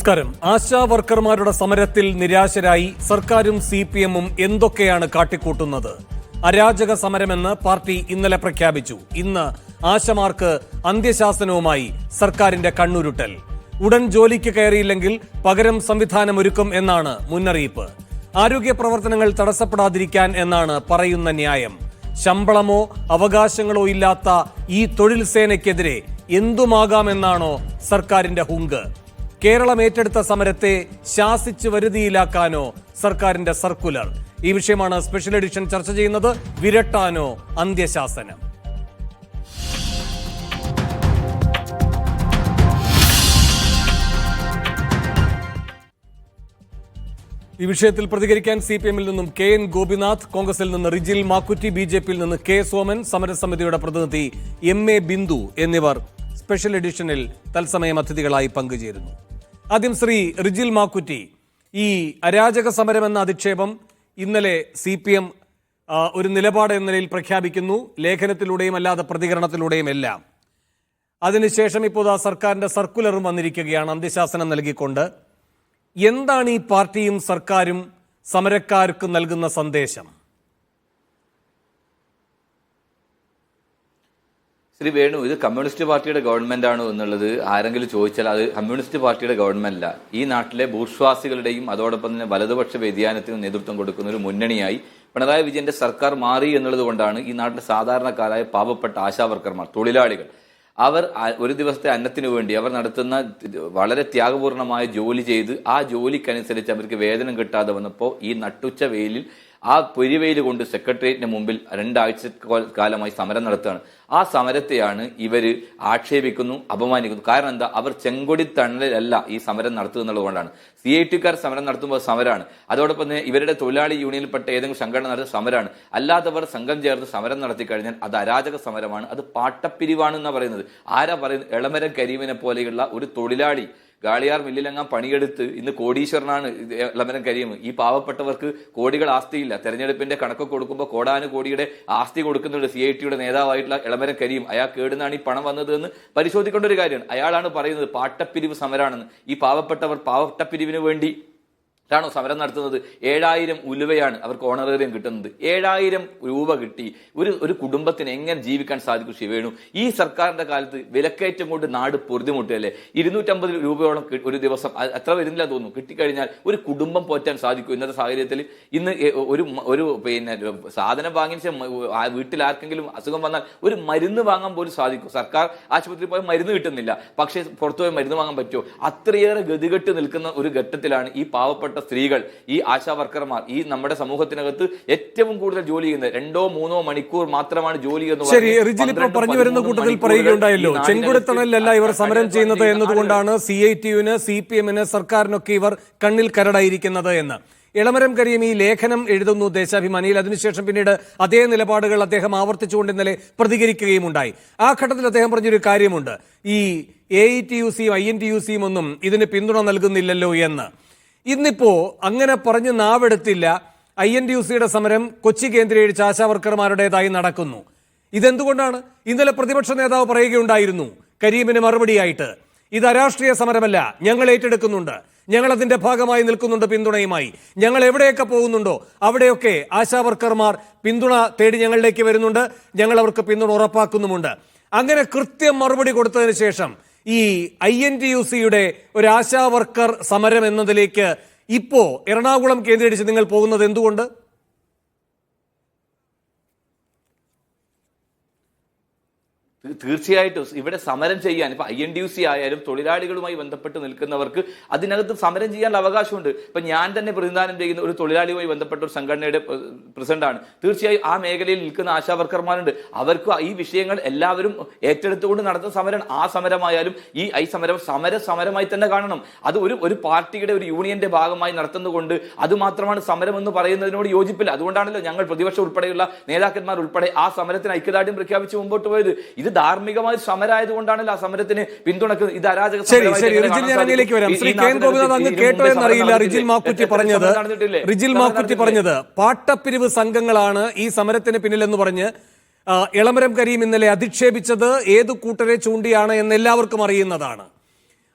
നമസ്കാരം. ആശാ വർക്കർമാരുടെ സമരത്തിൽ നിരാശരായി സർക്കാരും CPM-ഉം എന്തൊക്കെയാണ് കാട്ടിക്കൂട്ടുന്നത്? അരാജക സമരമെന്ന് പാർട്ടി ഇന്നലെ പ്രഖ്യാപിച്ചു. ഇന്ന് ആശമാർക്ക് അന്ത്യശാസനവുമായി സർക്കാരിന്റെ കണ്ണുരുട്ടൽ. ഉടൻ ജോലിക്ക് കയറിയില്ലെങ്കിൽ പകരം സംവിധാനമൊരുക്കും എന്നാണ് മുന്നറിയിപ്പ്. ആരോഗ്യ പ്രവർത്തനങ്ങൾ തടസ്സപ്പെടാതിരിക്കാൻ എന്നാണ് പറയുന്ന ന്യായം. ശമ്പളമോ അവകാശങ്ങളോ ഇല്ലാത്ത ഈ തൊഴിൽ സേനയ്ക്കെതിരെ എന്തുമാകാമെന്നാണോ സർക്കാരിന്റെ ഹുങ്ക്? കേരളം ഏറ്റെടുത്ത സമരത്തെ ശാസിച്ച് വരുതിയിലാക്കാനോ സർക്കാരിന്റെ സർക്കുലർ? ഈ വിഷയമാണ് സ്പെഷ്യൽ എഡിഷൻ ചർച്ച ചെയ്യുന്നത്. വിരട്ടാനോ അന്ത്യശാസനം? ഈ വിഷയത്തിൽ പ്രതികരിക്കാൻ CPM-ൽ നിന്നും KN ഗോപിനാഥ്, കോൺഗ്രസിൽ നിന്ന് റിജിൽ മാക്കുറ്റി, BJP-യിൽ നിന്ന് K സോമൻ, സമരസമിതിയുടെ പ്രതിനിധി MA ബിന്ദു എന്നിവർ സ്പെഷ്യൽ എഡിഷനിൽ തത്സമയം അതിഥികളായി പങ്കുചേരുന്നു. ആദ്യം ശ്രീ റിജിൽ മാക്കുറ്റി, ഈ അരാജക സമരം എന്ന അധിക്ഷേപം ഇന്നലെ CPM ഒരു നിലപാട് എന്ന നിലയിൽ പ്രഖ്യാപിക്കുന്നു, ലേഖനത്തിലൂടെയും അല്ലാതെ പ്രതികരണത്തിലൂടെയും എല്ലാം. അതിനുശേഷം ഇപ്പോൾ സർക്കാരിന്റെ സർക്കുലറും വന്നിരിക്കുകയാണ് അന്ത്യശാസനം നൽകിക്കൊണ്ട്. എന്താണ് ഈ പാർട്ടിയും സർക്കാരും സമരക്കാർക്ക് നൽകുന്ന സന്ദേശം? ശ്രീ വേണു, ഇത് കമ്മ്യൂണിസ്റ്റ് പാർട്ടിയുടെ ഗവൺമെന്റ് ആണോ എന്നുള്ളത് ആരെങ്കിലും ചോദിച്ചാൽ അത് കമ്മ്യൂണിസ്റ്റ് പാർട്ടിയുടെ ഗവൺമെന്റ് അല്ല. ഈ നാട്ടിലെ ബൂർഷ്വാസികളുടെയും അതോടൊപ്പം തന്നെ വലതുപക്ഷ വ്യതിയാനത്തിനും നേതൃത്വം കൊടുക്കുന്ന ഒരു മുന്നണിയായി പിണറായി വിജയന്റെ സർക്കാർ മാറി എന്നുള്ളത് കൊണ്ടാണ് ഈ നാട്ടിലെ സാധാരണക്കാരായ പാവപ്പെട്ട ആശാവർക്കർമാർ, തൊഴിലാളികൾ, അവർ ഒരു ദിവസത്തെ അന്നത്തിനു വേണ്ടി അവർ നടത്തുന്ന വളരെ ത്യാഗപൂർണമായ ജോലി ചെയ്ത് ആ ജോലിക്കനുസരിച്ച് അവർക്ക് വേതനം കിട്ടാതെ വന്നപ്പോൾ ഈ നട്ടുച്ച വെയിലിൽ ആ പൊരിവെയിൽ കൊണ്ട് സെക്രട്ടേറിയറ്റിന് മുമ്പിൽ 2 ആഴ്ച കാലമായി സമരം നടത്തുകയാണ്. ആ സമരത്തെയാണ് ഇവര് ആക്ഷേപിക്കുന്നു, അപമാനിക്കുന്നു. കാരണം എന്താ? അവർ ചെങ്കൊടി തണലിലല്ല ഈ സമരം നടത്തുക എന്നുള്ളതുകൊണ്ടാണ്. CIT-കാർ സമരം നടത്തുമ്പോൾ സമരമാണ്. അതോടൊപ്പം തന്നെ ഇവരുടെ തൊഴിലാളി യൂണിയനിൽപ്പെട്ട ഏതെങ്കിലും സംഘടന നടത്തുന്ന സമരമാണ്. അല്ലാത്തവർ സംഘം ചേർന്ന് സമരം നടത്തി കഴിഞ്ഞാൽ അത് അരാജക സമരമാണ്, അത് പാട്ടപ്പിരിവാണെന്നാണ് പറയുന്നത്. ആരാ പറയുന്നത്? എളമരം കരീമിനെ പോലെയുള്ള ഒരു തൊഴിലാളി ഗാളിയാർ മില്ലിലെങ്ങാൻ പണിയെടുത്ത് ഇന്ന് കോടീശ്വരനാണ് എളമരം കരീം. ഈ പാവപ്പെട്ടവർക്ക് കോടികൾ ആസ്തിയില്ല. തെരഞ്ഞെടുപ്പിന്റെ കണക്കൊക്കെ കൊടുക്കുമ്പോൾ കോടാനുകോടിയുടെ ആസ്തി കൊടുക്കുന്നുണ്ട് CIT-യുടെ നേതാവായിട്ടുള്ള എളമരം കരീം. അയാൾക്ക് എവിടുന്നാണ് ഈ പണം വന്നത് എന്ന് പരിശോധിക്കേണ്ട ഒരു കാര്യമാണ്. അയാളാണ് പറയുന്നത് പാട്ടപ്പിരിവ് സമരമാണെന്ന്. ഈ പാവപ്പെട്ടവർ പാവട്ടപ്പിരിവിന് വേണ്ടി ാണോ സമരം നടത്തുന്നത്? 7000 ഉലുവയാണ് അവർക്ക് ഓണറേറിയം കിട്ടുന്നത്. 7000 രൂപ കിട്ടി ഒരു കുടുംബത്തിന് എങ്ങനെ ജീവിക്കാൻ സാധിക്കും? ശിവേണു, ഈ സർക്കാരിന്റെ കാലത്ത് വിലക്കയറ്റം കൊണ്ട് നാട് പൊറുതിമുട്ടല്ലേ. 250 രൂപയോളം ഒരു ദിവസം, അത്ര വരുന്നില്ല തോന്നുന്നു, കിട്ടിക്കഴിഞ്ഞാൽ ഒരു കുടുംബം പോറ്റാൻ സാധിക്കും ഇന്നത്തെ സാഹചര്യത്തിൽ? ഇന്ന് ഒരു സാധനം വാങ്ങിച്ച വീട്ടിൽ ആർക്കെങ്കിലും അസുഖം വന്നാൽ ഒരു മരുന്ന് വാങ്ങാൻ പോലും സാധിക്കും. സർക്കാർ ആശുപത്രിയിൽ പോയി മരുന്ന് കിട്ടുന്നില്ല, പക്ഷേ പുറത്തുപോയി മരുന്ന് വാങ്ങാൻ പറ്റുമോ? അത്രയേറെ ഗതികെട്ട് നിൽക്കുന്ന ഒരു ഘട്ടത്തിലാണ് ഈ പാവപ്പെട്ട സ്ത്രീകൾ, ഈ ആശാ വർക്കർമാർ, ഈ നമ്മുടെ സമൂഹത്തിനകത്ത് ഏറ്റവും കൂടുതൽ ജോലി ചെയ്യുന്നത് 2-3 മണിക്കൂർ മാത്രമാണ് ജോലി എന്ന്. ശരി, റിജിൽ ഇപ്പോൾ പറഞ്ഞു വരുന്ന കൂട്ടത്തിൽ പറയുകയുണ്ടായല്ലോ, ചെങ്കൊടിത്തണലിലല്ല ഇവർ സമരം ചെയ്യുന്നത് എന്നതുകൊണ്ടാണ് CIT-ന്, CPM-ന്, സർക്കാരിനൊക്കെ ഇവർ കണ്ണിൽ കരടായിരിക്കുന്നത് എന്ന്. എളമരം കരീം ഈ ലേഖനം എഴുതുന്നു ദേശാഭിമാനിയിൽ. അതിനുശേഷം പിന്നീട് അതേ നിലപാടുകൾ അദ്ദേഹം ആവർത്തിച്ചുകൊണ്ട് ഇന്നലെ പ്രതികരിക്കുകയും ഉണ്ടായി. ആ ഘട്ടത്തിൽ അദ്ദേഹം പറഞ്ഞൊരു കാര്യമുണ്ട്, ഈ AITUC-യും INTUC-യും ഒന്നും ഇതിന് പിന്തുണ നൽകുന്നില്ലല്ലോ എന്ന്. ഇന്നിപ്പോ അങ്ങനെ പറഞ്ഞ് നാവെടുത്തില്ല. INTUC-യുടെ സമരം കൊച്ചി കേന്ദ്രീകരിച്ച് ആശാവർക്കർമാരുടേതായി നടക്കുന്നു. ഇതെന്തുകൊണ്ടാണ്? ഇന്നലെ പ്രതിപക്ഷ നേതാവ് പറയുകയുണ്ടായിരുന്നു കരീമിന് മറുപടിയായിട്ട്, ഇത് അരാഷ്ട്രീയ സമരമല്ല, ഞങ്ങൾ ഏറ്റെടുക്കുന്നുണ്ട്, ഞങ്ങൾ അതിന്റെ ഭാഗമായി നിൽക്കുന്നുണ്ട് പിന്തുണയുമായി. ഞങ്ങൾ എവിടെയൊക്കെ പോകുന്നുണ്ടോ അവിടെയൊക്കെ ആശാവർക്കർമാർ പിന്തുണ തേടി ഞങ്ങളിലേക്ക് വരുന്നുണ്ട്, ഞങ്ങൾ അവർക്ക് പിന്തുണ ഉറപ്പാക്കുന്നുമുണ്ട്. അങ്ങനെ കൃത്യം മറുപടി കൊടുത്തതിന് ശേഷം ഈ INTUC-യുടെ ഒരു ആശാ വർക്കർ സമരം എന്നതിലേക്ക് ഇപ്പോ എറണാകുളം കേന്ദ്രീകരിച്ച് നിങ്ങൾ പോകുന്നത് എന്തുകൊണ്ട്? തീർച്ചയായിട്ടും ഇവിടെ സമരം ചെയ്യാൻ ഇപ്പൊ INTUC ആയാലും തൊഴിലാളികളുമായി ബന്ധപ്പെട്ട് നിൽക്കുന്നവർക്ക് അതിനകത്ത് സമരം ചെയ്യാനുള്ള അവകാശമുണ്ട്. ഇപ്പൊ ഞാൻ തന്നെ പ്രതിനിധാനം ചെയ്യുന്ന ഒരു തൊഴിലാളിയുമായി ബന്ധപ്പെട്ട ഒരു സംഘടനയുടെ പ്രസിഡന്റാണ്. തീർച്ചയായും ആ മേഖലയിൽ നിൽക്കുന്ന ആശാ വർക്കർമാരുണ്ട്. അവർക്ക് ഈ വിഷയങ്ങൾ എല്ലാവരും ഏറ്റെടുത്തുകൊണ്ട് നടത്തുന്ന സമരമാണ്. ആ സമരമായാലും ഈ സമരമായി തന്നെ കാണണം. അത് ഒരു പാർട്ടിയുടെ ഒരു യൂണിയന്റെ ഭാഗമായി നടത്തുന്നതുകൊണ്ട് അത് മാത്രമാണ് സമരം എന്ന് പറയുന്നതിനോട് യോജിപ്പില്ല. അതുകൊണ്ടാണല്ലോ ഞങ്ങൾ പ്രതിപക്ഷം ഉൾപ്പെടെയുള്ള നേതാക്കന്മാർ ഉൾപ്പെടെ ആ സമരത്തിന് ഐക്യദാർഢ്യം പ്രഖ്യാപിച്ച് മുമ്പോട്ട് പോയത്. ഇത് ധാർമ്മികമായ സമരമായതുകൊണ്ടാണല്ലോ ആ സമരത്തിന് പിന്തുണക്കുന്നത്. ഇത് അരാജക റിജിൽ മാക്കുറ്റി പറഞ്ഞത് പാട്ടപ്പിരിവ് സംഘങ്ങളാണ് ഈ സമരത്തിന് പിന്നിലെന്ന് പറഞ്ഞ് എളമരം കരീം ഇന്നലെ അധിക്ഷേപിച്ചത് ഏതു കൂട്ടരെ ചൂണ്ടിയാണ് എന്ന് എല്ലാവർക്കും അറിയുന്നതാണ്.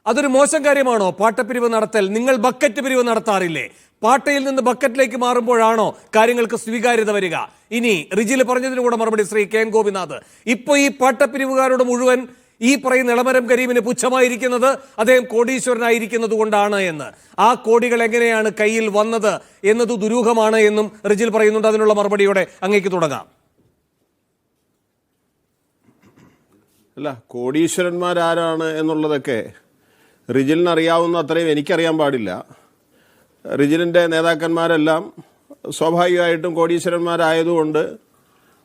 അതൊരു മോശം കാര്യമാണോ പാട്ടപ്പിരിവ് നടത്തൽ? നിങ്ങൾ ബക്കറ്റ് പിരിവ് നടത്താറില്ലേ? പാട്ടയിൽ നിന്ന് ബക്കറ്റിലേക്ക് മാറുമ്പോഴാണോ കാര്യങ്ങൾക്ക് സ്വീകാര്യത വരിക? ഇനി റിജിൽ പറഞ്ഞതിന് കൂടെ മറുപടി ശ്രീ കെ എൻ ഗോപിനാഥ്. ഇപ്പൊ ഈ പാട്ടപ്പിരിവുകാരുടെ മുഴുവൻ ഈ പറയുന്ന എളമരം കരീമിന് പുച്ഛമായിരിക്കുന്നത് അദ്ദേഹം കോടീശ്വരനായിരിക്കുന്നത് കൊണ്ടാണ് എന്ന്. ആ കോടികൾ എങ്ങനെയാണ് കയ്യിൽ വന്നത് എന്നത് ദുരൂഹമാണ് എന്നും റിജിൽ പറയുന്നുണ്ട്. അതിനുള്ള മറുപടിയോടെ അങ്ങേക്ക് തുടങ്ങാം. അല്ല, കോടീശ്വരന്മാരാരാണ് എന്നുള്ളതൊക്കെ റിജിലിന് അറിയാവുന്ന അത്രയും എനിക്കറിയാൻ പാടില്ല. റിജിലിൻ്റെ നേതാക്കന്മാരെല്ലാം സ്വാഭാവികമായിട്ടും കോടീശ്വരന്മാരായതുകൊണ്ട്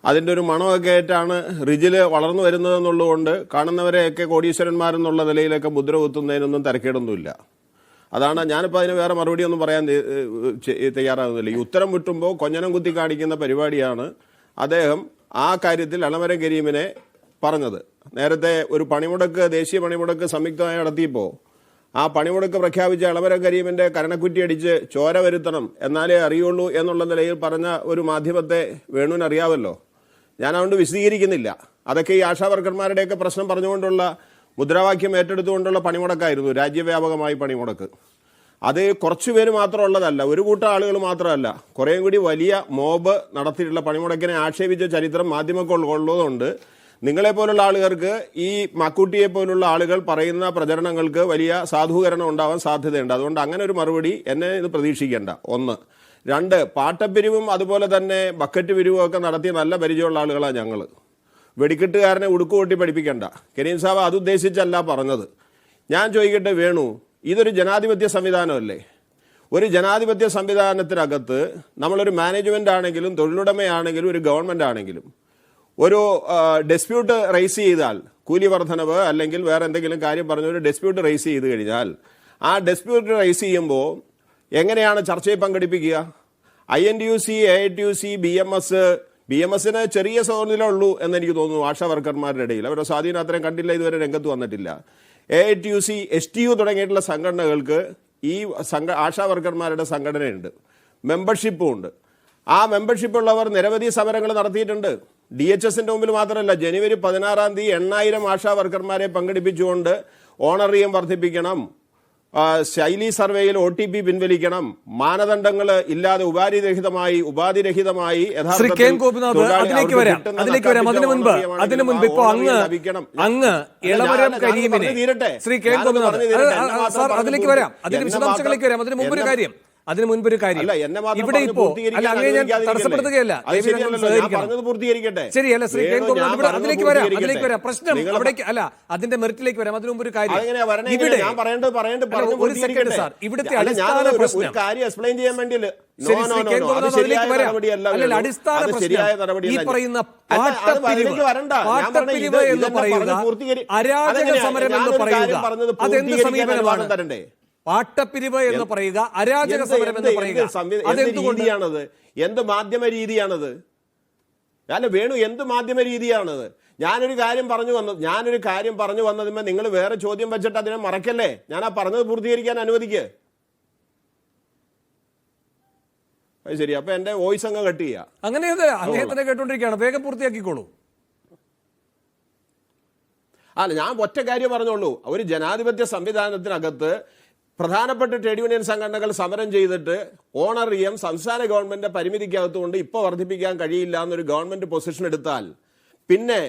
അതിൻ്റെ ഒരു മണമൊക്കെ ആയിട്ടാണ് റിജില് വളർന്നു വരുന്നതെന്നുള്ളതുകൊണ്ട് കാണുന്നവരെയൊക്കെ കോടീശ്വരന്മാരെന്നുള്ള നിലയിലൊക്കെ മുദ്ര കുത്തുന്നതിനൊന്നും തിരക്കേടൊന്നുമില്ല. അതാണ് ഞാനിപ്പോൾ അതിന് വേറെ മറുപടിയൊന്നും പറയാൻ തയ്യാറാകുന്നില്ല. ഈ ഉത്തരം മുട്ടുമ്പോൾ കൊഞ്ഞനം കുത്തി കാണിക്കുന്ന പരിപാടിയാണ് അദ്ദേഹം ആ കാര്യത്തിൽ എളമരം കരീമിനെ പറഞ്ഞത്. നേരത്തെ ഒരു പണിമുടക്ക്, ദേശീയ പണിമുടക്ക് സംയുക്തമായി നടത്തിയപ്പോൾ ആ പണിമുടക്ക് പ്രഖ്യാപിച്ച എളമരം കരീമിന്റെ കരണക്കുറ്റി അടിച്ച് ചോര വരുത്തണം എന്നാലേ അറിയുള്ളൂ എന്നുള്ള നിലയിൽ പറഞ്ഞ ഒരു മാധ്യമത്തെ വേണുവിന് അറിയാമല്ലോ. ഞാൻ അതുകൊണ്ട് വിശദീകരിക്കുന്നില്ല. അതൊക്കെ ഈ ആശാവർക്കർമാരുടെയൊക്കെ പ്രശ്നം പറഞ്ഞുകൊണ്ടുള്ള മുദ്രാവാക്യം ഏറ്റെടുത്തുകൊണ്ടുള്ള പണിമുടക്കായിരുന്നു, രാജ്യവ്യാപകമായി പണിമുടക്ക്. അത് കുറച്ചു പേര് മാത്രമുള്ളതല്ല, ഒരു കൂട്ടം ആളുകൾ മാത്രമല്ല, കുറേയും കൂടി വലിയ മോബ് നടത്തിയിട്ടുള്ള പണിമുടക്കിനെ ആക്ഷേപിച്ച ചരിത്രം മാധ്യമങ്ങൾക്കുള്ളതുകൊണ്ട് നിങ്ങളെപ്പോലുള്ള ആളുകൾക്ക്, ഈ മക്കൂട്ടിയെ പോലുള്ള ആളുകൾ പറയുന്ന പ്രചരണങ്ങൾക്ക് വലിയ സാധൂകരണം ഉണ്ടാവാൻ സാധ്യതയുണ്ട്. അതുകൊണ്ട് അങ്ങനെ ഒരു മറുപടി എന്നെ ഇത് പ്രതീക്ഷിക്കേണ്ട. ഒന്ന്. രണ്ട്, പാട്ടപ്പിരിവും അതുപോലെ തന്നെ ബക്കറ്റ് പിരിവും ഒക്കെ നടത്തിയ നല്ല പരിചയമുള്ള ആളുകളാണ് ഞങ്ങൾ. വെടിക്കെട്ടുകാരനെ ഉടുക്കുകൊട്ടി പഠിപ്പിക്കേണ്ട. കരീം സാബ് അതുദ്ദേശിച്ചല്ല പറഞ്ഞത്. ഞാൻ ചോദിക്കട്ടെ വേണു, ഇതൊരു ജനാധിപത്യ സംവിധാനമല്ലേ? ഒരു ജനാധിപത്യ സംവിധാനത്തിനകത്ത് നമ്മളൊരു മാനേജ്മെന്റ് ആണെങ്കിലും തൊഴിലുടമയാണെങ്കിലും ഒരു ഗവൺമെന്റ് ആണെങ്കിലും ഒരു ഡിസ്പ്യൂട്ട് റൈസ് ചെയ്താൽ, കൂലി വർധനവ് അല്ലെങ്കിൽ വേറെ എന്തെങ്കിലും കാര്യം പറഞ്ഞ ഒരു ഡിസ്പ്യൂട്ട് റൈസ് ചെയ്ത് കഴിഞ്ഞാൽ ആ ഡിസ്പ്യൂട്ട് റൈസ് ചെയ്യുമ്പോൾ എങ്ങനെയാണ് ചർച്ചയിൽ പങ്കെടുപ്പിക്കുക? INTUC, AITUC, BMS ചെറിയ സ്വാധീനമേ ഉള്ളൂ എന്നെനിക്ക് തോന്നുന്നു ആശാ വർക്കർമാരുടെ ഇടയിൽ. അവരുടെ സ്വാധീനം അത്രയും കണ്ടില്ല, ഇതുവരെ രംഗത്ത് വന്നിട്ടില്ല. AITUC, STU തുടങ്ങിയിട്ടുള്ള സംഘടനകൾക്ക് ഈ ആശാ വർക്കർമാരുടെ സംഘടനയുണ്ട്, മെമ്പർഷിപ്പും ഉണ്ട്. ആ മെമ്പർഷിപ്പ് ഉള്ളവർ നിരവധി സമരങ്ങൾ നടത്തിയിട്ടുണ്ട്. DHSന്റെ മുമ്പിൽ മാത്രമല്ല, ജനുവരി 16-ാം തീയതി 8000 ആശാ വർക്കർമാരെ പങ്കെടുപ്പിച്ചുകൊണ്ട് ഓണറിയം വർദ്ധിപ്പിക്കണം, ശൈലി സർവേയിൽ OTP പിൻവലിക്കണം, മാനദണ്ഡങ്ങൾ ഇല്ലാതെ ഉപാധിരഹിതമായി അതിനു മുൻപ് ഇപ്പോ അങ്ങ് എളമരം കരീമിനെ ശ്രീ കെ ഗോപിനാഥ് അതിലേക്ക് വരാം, അതിന്റെ വിശദാംശങ്ങളിലേക്ക് വരാം. അതിനു മുൻപൊരു കാര്യം ഇവിടെ ഇപ്പോ അല്ല, അങ്ങനെ ഞാൻ തടസ്സപ്പെടുത്തുകയല്ല, ശരിയല്ല ശ്രീ കെ ഗോപിനാഥ്, അതിലേക്ക് വരാം. പ്രശ്നം അവിടേക്ക് അല്ല, അതിന്റെ മെറിറ്റിലേക്ക് വരാം. അതിനു മുമ്പൊരു കാര്യം, ഇവിടെ ഒരു സെക്കൻഡ് സാർ, ഇവിടുത്തെ അടിസ്ഥാന പ്രശ്നം അടിസ്ഥാന പ്രശ്നം ഈ പറയുന്ന പാട്ടപ്പിരിവ് എന്ന് പറയുക, അരാജക സമരം എന്ന് പറയുക, അതെന്ത് സമീപനമാണ്? പാട്ടപ്പിരിവ് എന്ന് പറയുക, അരാജക സമരം എന്ന് പറയുക, അതെന്തുകൊണ്ടാണത്? എന്ത് മാധ്യമ രീതിയാണത്? അല്ല വേണു, എന്ത് മാധ്യമ രീതിയാണത്? ഞാനൊരു കാര്യം പറഞ്ഞു വന്നതിന്മേ നിങ്ങൾ വേറെ ചോദ്യം വെച്ചിട്ട് അതിനെ മറക്കല്ലേ. ഞാൻ ആ പറഞ്ഞത് പൂർത്തീകരിക്കാൻ അനുവദിക്ക്. അത് ശരി, അപ്പൊ എന്റെ വോയിസ് അങ്ങ് കട്ട് ചെയ്യാം. അങ്ങനെ തന്നെ കേട്ടോണ്ടിരിക്കുകയാണ്, വേഗം പൂർത്തിയാക്കിക്കോളൂ. അല്ല, ഞാൻ ഒറ്റ കാര്യം പറഞ്ഞോളൂ. ഒരു ജനാധിപത്യ സംവിധാനത്തിനകത്ത് പ്രധാനപ്പെട്ട ട്രേഡ് യൂണിയൻ സംഘടനകൾ സമരം ചെയ്തിട്ട് ഓണറിയം സംസ്ഥാന ഗവൺമെന്റ് പരിമിതിക്കകത്തുകൊണ്ട് ഇപ്പോൾ വർദ്ധിപ്പിക്കാൻ കഴിയില്ല എന്നൊരു ഗവൺമെന്റ് പൊസിഷൻ എടുത്താൽ, പിന്നെ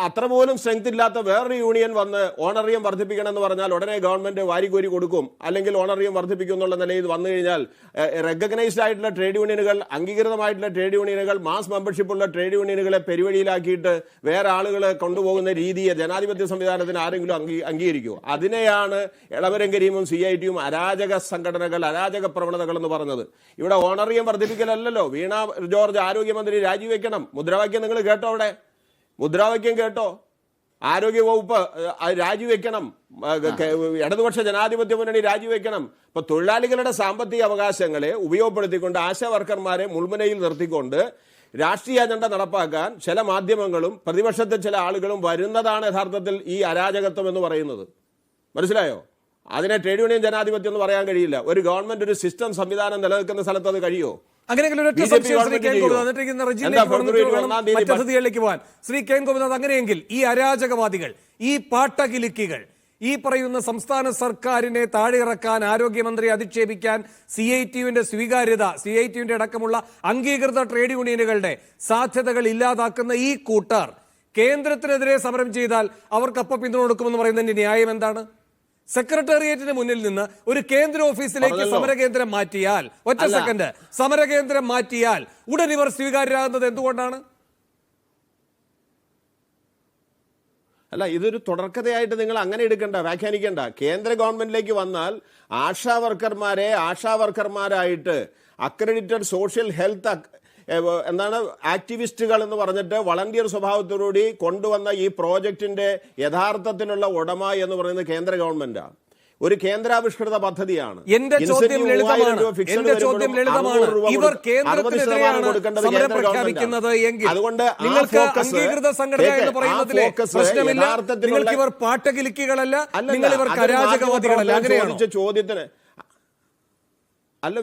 അത്ര പോലും സ്ട്രെങ്ത് ഇല്ലാത്ത വേറൊരു യൂണിയൻ വന്ന് ഓണറിയം വർദ്ധിപ്പിക്കണം എന്ന് പറഞ്ഞാൽ ഉടനെ ഗവൺമെന്റ് വാരികോരി കൊടുക്കും, അല്ലെങ്കിൽ ഓണറിയം വർദ്ധിപ്പിക്കും എന്നുള്ള നിലയിൽ വന്നു കഴിഞ്ഞാൽ റെക്കഗ്നൈസ്ഡ് ആയിട്ടുള്ള ട്രേഡ് യൂണിയനുകൾ, അംഗീകൃതമായിട്ടുള്ള ട്രേഡ് യൂണിയനുകൾ, മാസ് മെമ്പർഷിപ്പ് ഉള്ള ട്രേഡ് യൂണിയനുകളെ പെരുവഴിയിലാക്കിയിട്ട് വേറെ ആളുകളെ കൊണ്ടുപോകുന്ന രീതിയെ ജനാധിപത്യ സംവിധാനത്തിന് ആരെങ്കിലും അംഗീകരിക്കുമോ? അതിനെയാണ് എളമരം കരീമും CIT-യും അരാജക സംഘടനകൾ, അരാജക പ്രവണതകൾ എന്ന് പറഞ്ഞത്. ഇവിടെ ഓണറിയം വർദ്ധിപ്പിക്കലല്ലോ. വീണ ജോർജ് ആരോഗ്യമന്ത്രി രാജിവെക്കണം, മുദ്രാവാക്യം നിങ്ങൾ കേട്ടോ? അവിടെ മുദ്രാവാക്യം കേട്ടോ? ആരോഗ്യവകുപ്പ് രാജിവെക്കണം, ഇടതുപക്ഷ ജനാധിപത്യ മുന്നണി രാജിവെക്കണം. ഇപ്പൊ തൊഴിലാളികളുടെ സാമ്പത്തിക അവകാശങ്ങളെ ഉപയോഗപ്പെടുത്തിക്കൊണ്ട് ആശാ വർക്കർമാരെ മുൾമുനയിൽ നിർത്തിക്കൊണ്ട് രാഷ്ട്രീയ അജണ്ട നടപ്പാക്കാൻ ചില മാധ്യമങ്ങളും പ്രതിപക്ഷത്തെ ചില ആളുകളും വരുന്നതാണ് യഥാർത്ഥത്തിൽ ഈ അരാജകത്വം എന്ന് പറയുന്നത്. മനസ്സിലായോ? അതിനെ ട്രേഡ് യൂണിയൻ ജനാധിപത്യം എന്ന് പറയാൻ കഴിയില്ല. ഒരു ഗവൺമെന്റ്, ഒരു സിസ്റ്റം സംവിധാനം നിലനിൽക്കുന്ന സ്ഥലത്ത് അത് കഴിയോ? ശ്രീ കെ ഗോപിനാഥ്, അങ്ങനെയെങ്കിൽ ഈ അരാജകവാദികൾ, ഈ പാട്ടകിലുക്കികൾ, ഈ പറയുന്ന സംസ്ഥാന സർക്കാരിനെ താഴെയിറക്കാൻ, ആരോഗ്യമന്ത്രി അധിക്ഷേപിക്കാൻ CITUവിന്റെ സ്വീകാര്യത, CITUവിന്റെ അടക്കമുള്ള അംഗീകൃത ട്രേഡ് യൂണിയനുകളുടെ സാധ്യതകൾ ഇല്ലാതാക്കുന്ന ഈ കൂട്ടർ കേന്ദ്രത്തിനെതിരെ സമരം ചെയ്താൽ അവർക്കപ്പം പിന്തുണ കൊടുക്കുമെന്ന് പറയുന്നതിന്റെ ന്യായം എന്താണ്? സെക്രട്ടേറിയറ്റിന് മുന്നിൽ നിന്ന് ഒരു കേന്ദ്ര ഓഫീസിലേക്ക് സമരകേന്ദ്രം മാറ്റിയാൽ, ഒറ്റ സെക്കൻഡ്, സമരകേന്ദ്രം മാറ്റിയാൽ ഉടൻ ഇവർ സ്വീകാര്യരാകുന്നത് എന്തുകൊണ്ടാണ്? അല്ല, ഇതൊരു തുടർക്കഥയായിട്ട് നിങ്ങൾ അങ്ങനെ എടുക്കണ്ട, വ്യാഖ്യാനിക്കേണ്ട. കേന്ദ്ര ഗവൺമെന്റിലേക്ക് വന്നാൽ ആശാ വർക്കർമാരായിട്ട് അക്രഡിറ്റഡ് സോഷ്യൽ ഹെൽത്ത് എന്താണ് ആക്ടിവിസ്റ്റുകൾ എന്ന് പറഞ്ഞിട്ട് വളണ്ടിയർ സ്വഭാവത്തോടുകൂടി കൊണ്ടുവന്ന ഈ പ്രോജക്റ്റിന്റെ യഥാർത്ഥത്തിലുള്ള ഉടമ എന്ന് പറയുന്നത് കേന്ദ്ര ഗവൺമെന്റാണ്. ഒരു കേന്ദ്രാവിഷ്കൃത പദ്ധതിയാണ്. എന്റെ ചോദ്യം ലളിതമാണ്. ഇവർ കേന്ദ്രത്തിനെതിരെയാണ് സമരം പ്രഖ്യാപിക്കുന്നത് എങ്കിൽ നിങ്ങൾക്ക് അംഗീകൃത സംഘടന എന്ന് പറയുന്നതിലെ പ്രശ്നമില്ല. നിങ്ങൾക്ക് ഇവർ പാട്ടകിലിക്കുകളല്ല, നിങ്ങൾ ഇവർ അരാജകവാദികളല്ല. അങ്ങനെയാണ് ചോദ്യത്തിന്. അല്ല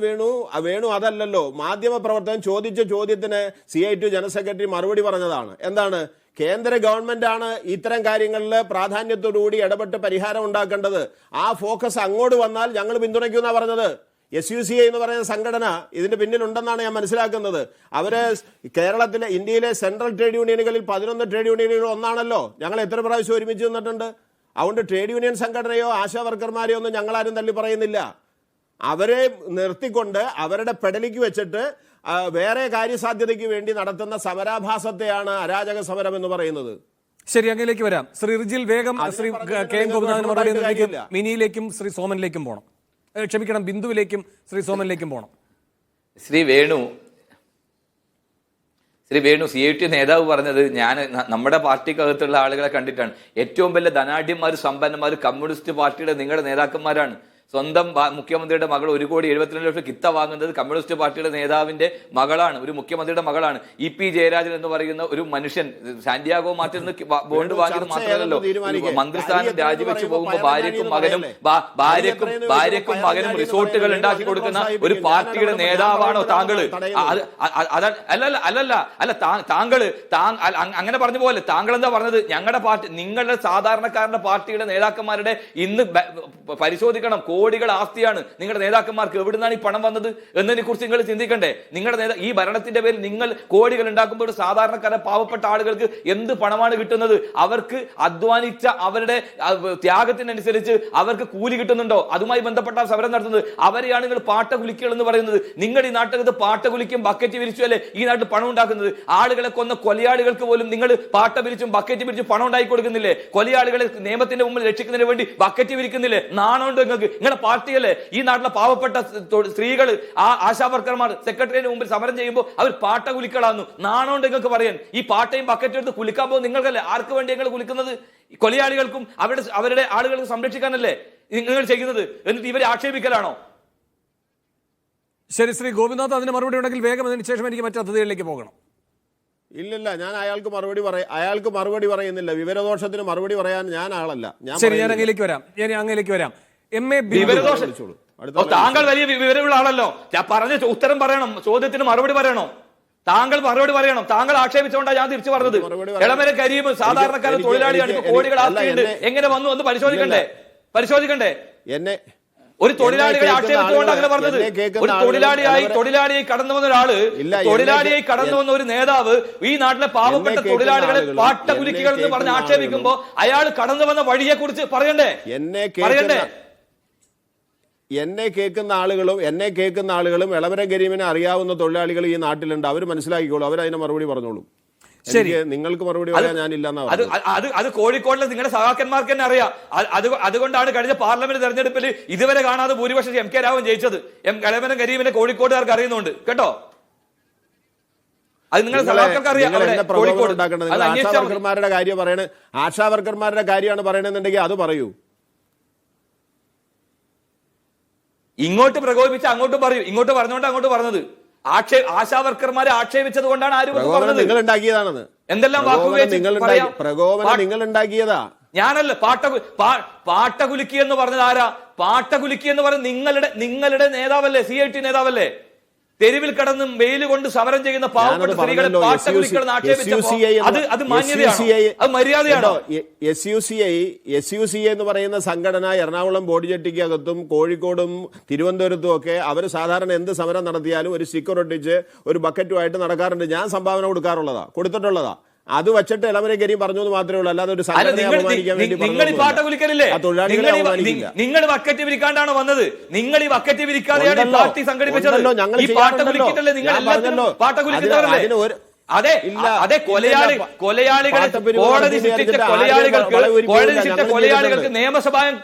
വേണു അതല്ലല്ലോ. മാധ്യമ പ്രവർത്തകൻ ചോദിച്ച ചോദ്യത്തിന് CITU ജനറൽ സെക്രട്ടറി മറുപടി പറഞ്ഞതാണ്. എന്താണ്? കേന്ദ്ര ഗവൺമെന്റാണ് ഇത്തരം കാര്യങ്ങളിൽ പ്രാധാന്യത്തോടുകൂടി ഇടപെട്ട് പരിഹാരം ഉണ്ടാക്കേണ്ടത്. ആ ഫോക്കസ് അങ്ങോട്ട് വന്നാൽ ഞങ്ങൾ പിന്തുണയ്ക്കുമെന്നാണ് പറഞ്ഞത്. SUCI എന്ന് പറയുന്ന സംഘടന ഇതിന്റെ പിന്നിലുണ്ടെന്നാണ് ഞാൻ മനസ്സിലാക്കുന്നത്. അവര് ഇന്ത്യയിലെ സെൻട്രൽ ട്രേഡ് യൂണിയനുകളിൽ 11 ട്രേഡ് യൂണിയനുകൾ ഒന്നാണല്ലോ. ഞങ്ങൾ എത്ര പ്രാവശ്യം ഒരുമിച്ച് നിന്നിട്ടുണ്ട്. അതുകൊണ്ട് ട്രേഡ് യൂണിയൻ സംഘടനയോ ആശാ വർക്കർമാരെയോ ഒന്നും ഞങ്ങളാരും തള്ളി പറയുന്നില്ല. അവരെ നിർത്തിക്കൊണ്ട് അവരുടെ പെടലിക്ക് വെച്ചിട്ട് വേറെ കാര്യസാധ്യതയ്ക്ക് വേണ്ടി നടത്തുന്ന സമരാഭാസത്തെയാണ് അരാജക സമരം എന്ന് പറയുന്നത്. ശരി, അങ്ങനെയൊക്കെ വരാം. ശ്രീ റിജിൽ വേഗം ശ്രീ KM ഗോപിനാഥൻ മറുപടി മിനിയിലേക്കും ശ്രീ സോമനിലേക്കും പോകണം. ക്ഷമിക്കണം, ബിന്ദുവിലേക്കും ശ്രീ സോമനിലേക്കും പോകണം. ശ്രീ വേണു CITU നേതാവ് പറഞ്ഞത് നമ്മുടെ പാർട്ടിക്കകത്തുള്ള ആളുകളെ കണ്ടിട്ടാണ്. ഏറ്റവും വലിയ ധനാഢ്യന്മാർ, സമ്പന്നന്മാർ കമ്മ്യൂണിസ്റ്റ് പാർട്ടിയുടെ നിങ്ങളുടെ നേതാക്കന്മാരാണ്. സ്വന്തം മുഖ്യമന്ത്രിയുടെ മകൾ 1,72,00,000 കിത്ത വാങ്ങുന്നത് കമ്മ്യൂണിസ്റ്റ് പാർട്ടിയുടെ നേതാവിന്റെ മകളാണ്, ഒരു മുഖ്യമന്ത്രിയുടെ മകളാണ്. EP ജയരാജൻ എന്ന് പറയുന്ന ഒരു മനുഷ്യൻ സാന്റിയാഗോ മാർട്ടിൽ നിന്ന് ബോണ്ട് വാങ്ങിയത് മാത്രമല്ലല്ലോ, മന്ത്രിസ്ഥാനം രാജിവെച്ച് പോകുമ്പോൾ ഭാര്യക്കും മകനും റിസോർട്ടുകൾ ഉണ്ടാക്കി കൊടുക്കുന്ന ഒരു പാർട്ടിയുടെ നേതാവാണോ താങ്കൾ? അല്ല താങ്കൾ അങ്ങനെ പറഞ്ഞ പോലെ താങ്കൾ എന്താ പറഞ്ഞത്? ഞങ്ങളുടെ പാർട്ടി, നിങ്ങളുടെ സാധാരണക്കാരന്റെ പാർട്ടിയുടെ നേതാക്കന്മാരുടെ ഇന്ന് പരിശോധിക്കണം, കോടികൾ ആസ്തിയാണ് നിങ്ങളുടെ നേതാക്കന്മാർക്ക്. എവിടുന്നാണ് ഈ പണം വന്നത് എന്നതിനെ കുറിച്ച് നിങ്ങൾ ചിന്തിക്കണ്ടേ? നിങ്ങളുടെ ഈ ഭരണത്തിന്റെ പേരിൽ നിങ്ങൾ കോടികൾ ഉണ്ടാക്കുമ്പോൾ സാധാരണക്കാരെ പാവപ്പെട്ട ആളുകൾക്ക് എന്ത് പണമാണ് കിട്ടുന്നത്? അവർക്ക് അധ്വാനിച്ച അവരുടെ ത്യാഗത്തിനനുസരിച്ച് അവർക്ക് കൂലി കിട്ടുന്നുണ്ടോ? അതുമായി ബന്ധപ്പെട്ട സമരം നടത്തുന്നത് അവരെയാണ് നിങ്ങൾ പാട്ടകുലിക്കുകൾ എന്ന് പറയുന്നത്. നിങ്ങൾ ഈ നാട്ടകത്ത് പാട്ടകുലിക്കും ബക്കറ്റ് വിരിച്ചു അല്ലേ ഈ നാട്ടിൽ പണം ഉണ്ടാക്കുന്നത്? ആളുകളെ കൊന്ന കൊലയാളികൾക്ക് പോലും നിങ്ങൾ പാട്ട വിരിച്ചും ബക്കറ്റ് വിരിച്ചും പണം ഉണ്ടാക്കി കൊടുക്കുന്നില്ലേ? കൊലയാളികളെ നിയമത്തിന്റെ മുമ്പിൽ രക്ഷിക്കുന്നതിന് വേണ്ടി ബക്കറ്റ് വിരിക്കുന്നില്ലേ? നാണമുണ്ട് നിങ്ങൾക്ക്? നിങ്ങളുടെ പാർട്ടിയല്ലേ ഈ നാട്ടിലെ പാവപ്പെട്ട സ്ത്രീകൾ, ആശാവർക്കർമാർ സെക്രട്ടറിയുടെ മുമ്പിൽ സമരം ചെയ്യുമ്പോൾ അവർ പാട്ട കുലിക്കളാന്നു? നാണമുണ്ട് നിങ്ങൾക്ക് പറയാൻ? ഈ പാട്ടയും ബക്കറ്റും എടുത്ത് കുലിക്കാൻ പോകും നിങ്ങൾക്കല്ലേ? ആർക്ക് വേണ്ടി നിങ്ങൾ കുലിക്കുന്നത്? കൊലയാളികൾക്കും അവരുടെ ആളുകൾക്കും സംരക്ഷിക്കാനല്ലേ നിങ്ങൾ ചെയ്യുന്നത്? എന്നിട്ട് ഇവരെ ആക്ഷേപിക്കലാണോ? ശരി, ശ്രീ ഗോപിനാഥ് അതിന് മറുപടി ഉണ്ടെങ്കിൽ വേഗം, അതിനുശേഷം എനിക്ക് മറ്റു അതിഥികളിലേക്ക് പോകണം. ഇല്ലില്ല, ഞാൻ അയാൾക്ക് മറുപടി പറയുന്നില്ല. വിവരദോഷത്തിന് മറുപടി പറയാൻ ഞാൻ ആളല്ല. ശരി, ഞാൻ അങ്ങയിലേക്ക് വരാം. താങ്കൾ വലിയ വിവരമുള്ള ആളല്ലോ. ഞാൻ പറഞ്ഞ ഉത്തരം പറയണം, ചോദ്യത്തിന് മറുപടി പറയണോ? താങ്കൾ മറുപടി പറയണം. താങ്കൾ ആക്ഷേപിച്ചുകൊണ്ടാണ് ഞാൻ തിരിച്ചു പറഞ്ഞത്. എളമരം കരീം സാധാരണക്കാരൻ തൊഴിലാളിയാണ്, ഇപ്പൊ കോടികൾ ആസ്തിയുണ്ട്. എങ്ങനെ വന്നു എന്ന് പരിശോധിക്കണ്ടേ? ഒരു തൊഴിലാളികളെ ആക്ഷേപിച്ചുകൊണ്ട് അങ്ങനെ പറഞ്ഞത്? ഒരു തൊഴിലാളിയായി കടന്നു വന്ന ഒരാള്, തൊഴിലാളിയായി കടന്നു വന്ന ഒരു നേതാവ് ഈ നാട്ടിലെ പാവപ്പെട്ട തൊഴിലാളികളെ പാട്ടകുലിക്കുകൾ എന്ന് പറഞ്ഞ് ആക്ഷേപിക്കുമ്പോ അയാൾ കടന്നു വന്ന വഴിയെ കുറിച്ച് പറയണ്ടേ? എന്നെ കേൾക്കുന്ന ആളുകളും എളമരം കരീമിനെ അറിയാവുന്ന തൊഴിലാളികൾ ഈ നാട്ടിലുണ്ട്. അവർ മനസ്സിലാക്കിക്കോളൂ, അവരതിനെ മറുപടി പറഞ്ഞോളൂ. ശരി, നിങ്ങൾക്ക് മറുപടി പറയാൻ ഞാനില്ലെന്നാ. അത് കോഴിക്കോടിലെ നിങ്ങളുടെ സഹാക്കന്മാർക്ക് തന്നെ അറിയാം. അതുകൊണ്ടാണ് കഴിഞ്ഞ പാർലമെന്റ് തെരഞ്ഞെടുപ്പിൽ ഇതുവരെ കാണാതെ ഭൂരിപക്ഷം MK രാഘവൻ ജയിച്ചത്. എളമരം കരീമിനെ കോഴിക്കോട്ടുകാർക്ക് അറിയുന്നുണ്ട് കേട്ടോ. അത് നിങ്ങളുടെ സഹാക്കർക്ക് അറിയാം. ആശാവർക്കർമാരുടെ കാര്യമാണ് പറയണെന്നുണ്ടെങ്കിൽ അത് പറയൂ. ഇങ്ങോട്ട് പ്രകോപിപ്പിച്ച് അങ്ങോട്ടും പറയൂ. ഇങ്ങോട്ട് പറഞ്ഞോണ്ട് അങ്ങോട്ട് പറഞ്ഞത്. ആശാവർക്കർമാരെ ആക്ഷേപിച്ചത് കൊണ്ടാണ് നിങ്ങൾ ഉണ്ടാക്കിയതാണെന്ന് എന്തെല്ലാം പ്രകോപനം നിങ്ങൾ ഉണ്ടാക്കിയതാ. ഞാനല്ല. പാട്ടകുലുക്കി എന്ന് പറഞ്ഞത് ആരാ? പാട്ടകുലുക്കി എന്ന് പറഞ്ഞത് നിങ്ങളുടെ നേതാവല്ലേ? CIT നേതാവല്ലേ? തെരുവിൽ കടന്നും വെയിൽ കൊണ്ട് സമരം ചെയ്യുന്ന പാവപ്പെട്ട സ്ത്രീകളെ പാട്ട വിളിക്കണം ആക്ഷേപിച്ചപ്പോൾ അത് മാന്യതയാണോ, അത് മര്യാദയാണോ? SUCI എന്ന് പറയുന്ന സംഘടന എറണാകുളം ബോഡിജെട്ടിക്കകത്തും കോഴിക്കോടും തിരുവനന്തപുരത്തും ഒക്കെ അവർ സാധാരണ എന്ത് സമരം നടത്തിയാലും ഒരു സ്റ്റിക്കർ ഒട്ടിച്ച് ഒരു ബക്കറ്റുമായിട്ട് നടക്കാറുണ്ട്. ഞാൻ സംഭാവന കൊടുത്തിട്ടുള്ളതാ. അത് വെച്ചിട്ട് ഇളമരം കരീം പറഞ്ഞു എന്ന് മാത്രമേ ഉള്ളൂ, അല്ലാതെ ഒരു സംഘടനയെ അപമാനിക്കാൻ വേണ്ടി നിങ്ങൾ ബക്കറ്റ് വിരിക്കാണ്ടാണോ വന്നത്? നിങ്ങൾ ഈ ബക്കറ്റ് വിരിക്കാതെയാണ് പാർട്ടി സംഘടിപ്പിച്ചത്. ഈ പാട്ട വിളിക്കിട്ടല്ലേ നിങ്ങൾ പാട്ട വിളിക്കുന്നവരല്ലേ? അതെ അതെ, കൊലയാളികൾക്ക് നിയമസഭ